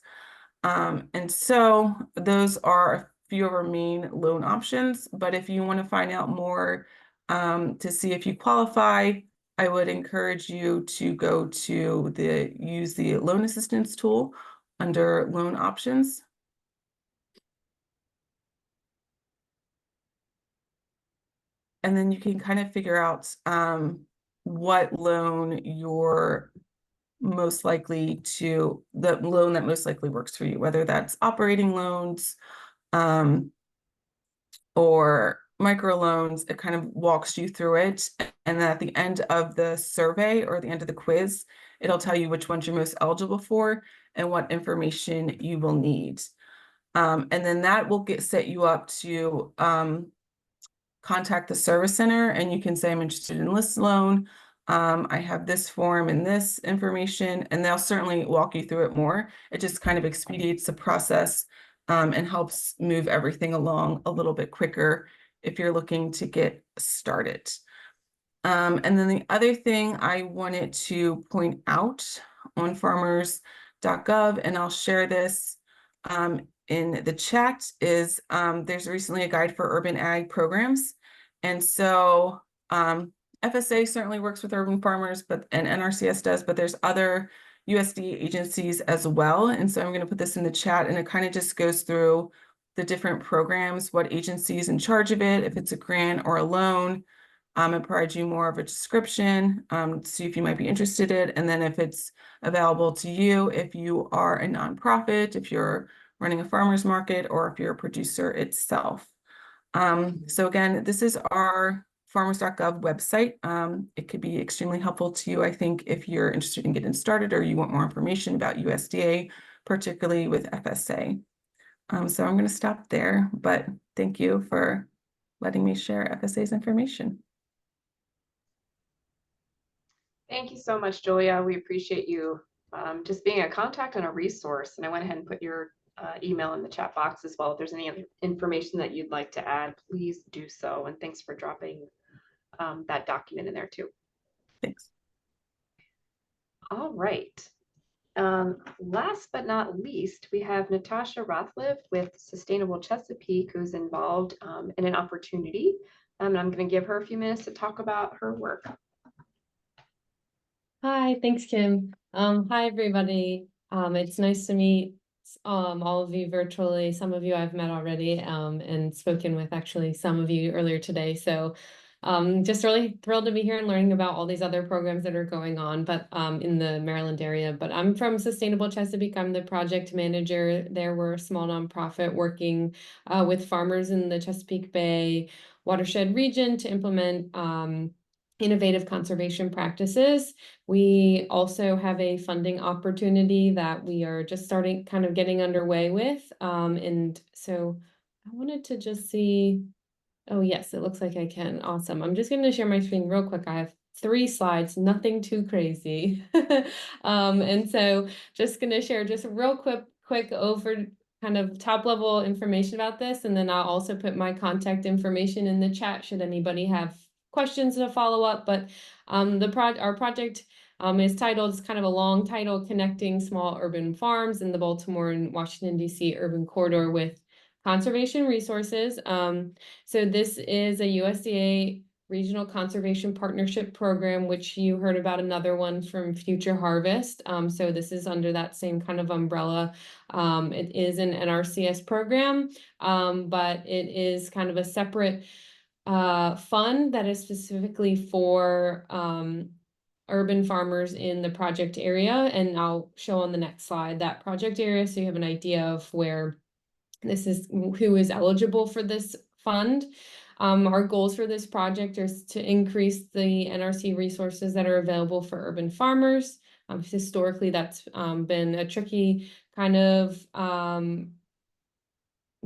And so those are a few of our main loan options. But if you want to find out more to see if you qualify, I would encourage you to go to use the loan assistance tool under loan options. And then you can kind of figure out what loan you're most likely to, the loan that most likely works for you, whether that's operating loans or microloans. It kind of walks you through it. And then at the end of the survey or the end of the quiz, it'll tell you which ones you're most eligible for and what information you will need. And then that will set you up to contact the service center, and you can say, I'm interested in this loan. I have this form and this information, and they'll certainly walk you through it more. It just kind of expedites the process and helps move everything along a little bit quicker if you're looking to get started. And then the other thing I wanted to point out on farmers.gov, and I'll share this in the chat, is there's recently a guide for urban ag programs. And so FSA certainly works with urban farmers, and NRCS does, but there's other USDA agencies as well. And so I'm going to put this in the chat, and it kind of just goes through the different programs, what agency is in charge of it, if it's a grant or a loan. It provides you more of a description, see if you might be interested in it, and then if it's available to you, if you are a nonprofit, if you're running a farmer's market, or if you're a producer itself. So again, this is our farmers.gov website. It could be extremely helpful to you, I think, if you're interested in getting started or you want more information about USDA, particularly with FSA. So I'm going to stop there, but thank you for letting me share FSA's information. Thank you so much, Julia. We appreciate you just being a contact and a resource. And I went ahead and put your email in the chat box as well. If there's any other information that you'd like to add, please do so. And thanks for dropping that document in there too. Thanks. All right. Last but not least, we have Natasha Rothliff with Sustainable Chesapeake, who's involved in an opportunity. And I'm going to give her a few minutes to talk about her work. Hi, thanks, Kim. Hi, everybody. It's nice to meet all of you virtually. Some of you I've met already and spoken with actually some of you earlier today. So just really thrilled to be here and learning about all these other programs that are going on, but in the Maryland area. But I'm from Sustainable Chesapeake. I'm the project manager there. We're a small nonprofit working with farmers in the Chesapeake Bay watershed region to implement innovative conservation practices. We also have a funding opportunity that we are just starting kind of getting underway with. And so I wanted to just see, oh yes, it looks like I can. Awesome. I'm just going to share my screen real quick. I have 3 slides, nothing too crazy. And so just going to share just a real quick over kind of top level information about this. And then I'll also put my contact information in the chat should anybody have questions to follow up. But our project is titled, it's kind of a long title, Connecting Small Urban Farms in the Baltimore and Washington, D.C. urban corridor with conservation resources. So this is a USDA Regional Conservation Partnership Program, which you heard about another one from Future Harvest. So this is under that same kind of umbrella. It is an NRCS program, but it is kind of a separate fund that is specifically for urban farmers in the project area, and I'll show on the next slide that project area so you have an idea of where this is, who is eligible for this fund. Our goals for this project is to increase the NRC resources that are available for urban farmers. Historically, that's been a tricky kind of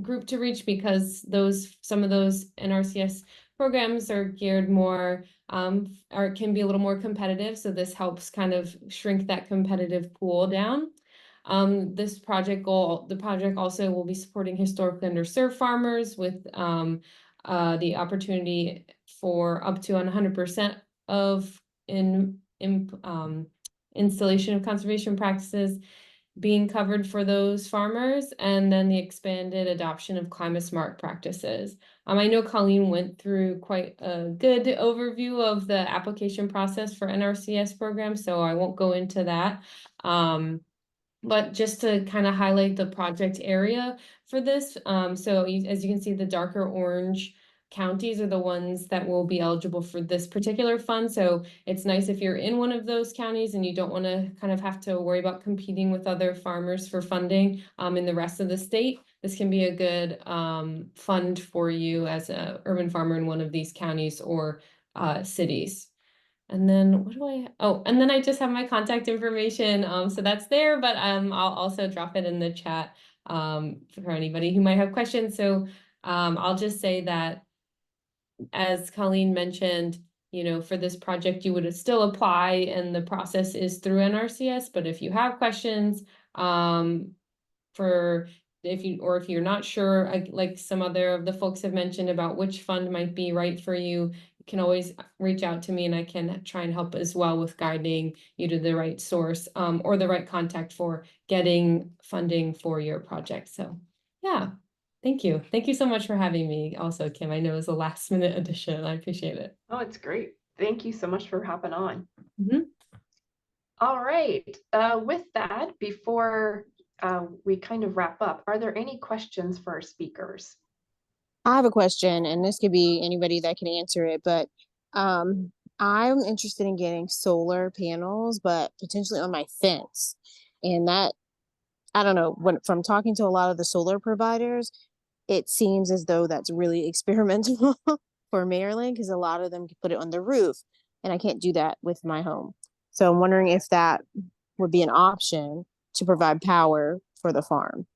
group to reach because some of those NRCS programs are geared more or can be a little more competitive. So this helps kind of shrink that competitive pool down. The project also will be supporting historically underserved farmers with the opportunity for up to 100% of installation of conservation practices being covered for those farmers, and then the expanded adoption of climate smart practices. I know Colleen went through quite a good overview of the application process for NRCS programs, so I won't go into that. But just to kind of highlight the project area for this, so as you can see, the darker orange counties are the ones that will be eligible for this particular fund. So it's nice if you're in one of those counties and you don't want to kind of have to worry about competing with other farmers for funding in the rest of the state. This can be a good fund for you as an urban farmer in one of these counties or cities. And then and then I just have my contact information. So that's there, but I'll also drop it in the chat for anybody who might have questions. So I'll just say that, as Colleen mentioned, for this project, you would still apply and the process is through NRCS. But if you have questions, if you're not sure, like some other of the folks have mentioned about which fund might be right for you, you can always reach out to me and I can try and help as well with guiding you to the right source or the right contact for getting funding for your project. So yeah. Thank you. Thank you so much for having me also, Kim. I know it was a last minute addition. I appreciate it. Oh, it's great. Thank you so much for hopping on. Mm-hmm. All right. With that, before we kind of wrap up, are there any questions for our speakers? I have a question, and this could be anybody that can answer it, but I'm interested in getting solar panels, but potentially on my fence. And that, I don't know, from talking to a lot of the solar providers, it seems as though that's really experimental for Maryland because a lot of them can put it on the roof, and I can't do that with my home. So I'm wondering if that would be an option to provide power for the farm.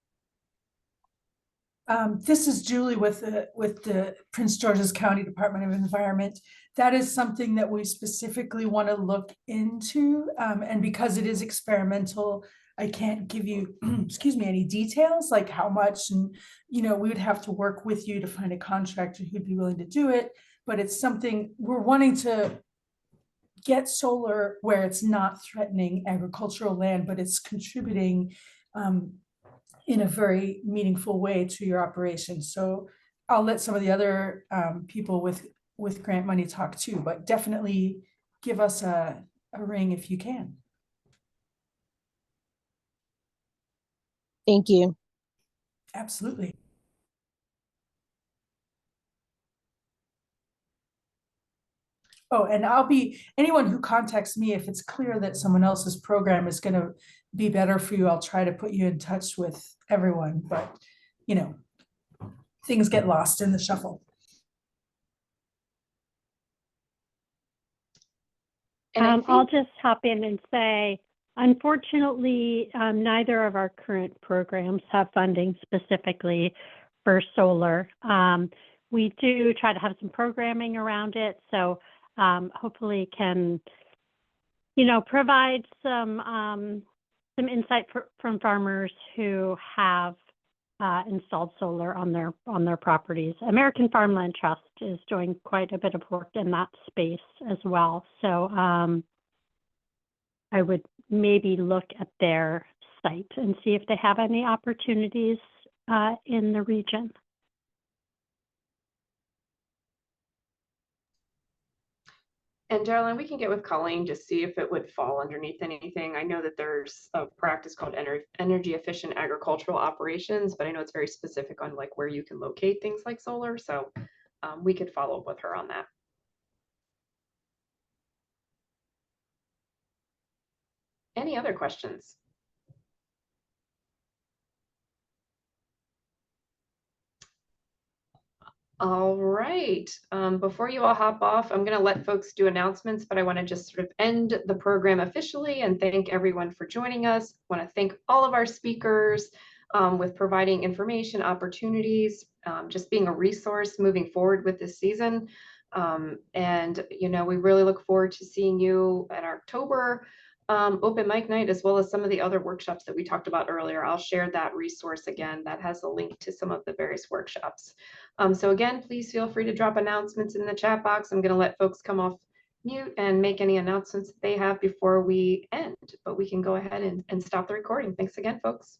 This is Julie with the Prince George's County Department of Environment. That is something that we specifically want to look into. And because it is experimental, I can't give you, excuse me, any details like how much, and we would have to work with you to find a contractor who'd be willing to do it. But it's something we're wanting to get solar where it's not threatening agricultural land, but it's contributing in a very meaningful way to your operation. So I'll let some of the other people with grant money talk too, but definitely give us a ring if you can. Thank you. Absolutely. Oh, and anyone who contacts me, if it's clear that someone else's program is going to be better for you, I'll try to put you in touch with everyone, but things get lost in the shuffle. And I'll just hop in and say, unfortunately, neither of our current programs have funding specifically for solar. We do try to have some programming around it, so hopefully can, provide some insight from farmers who have installed solar on their properties. American Farmland Trust is doing quite a bit of work in that space as well. So I would maybe look at their site and see if they have any opportunities in the region. And Darlene, we can get with Colleen to see if it would fall underneath anything. I know that there's a practice called energy efficient agricultural operations, but I know it's very specific on like where you can locate things like solar. So we could follow up with her on that. Any other questions? All right. Before you all hop off, I'm going to let folks do announcements, but I want to just sort of end the program officially and thank everyone for joining us. I want to thank all of our speakers with providing information, opportunities, just being a resource moving forward with this season. And, you know, we really look forward to seeing you at October open mic night, as well as some of the other workshops that we talked about earlier. I'll share that resource again that has a link to some of the various workshops. So again, please feel free to drop announcements in the chat box. I'm going to let folks come off mute and make any announcements that they have before we end, but we can go ahead and stop the recording. Thanks again, folks.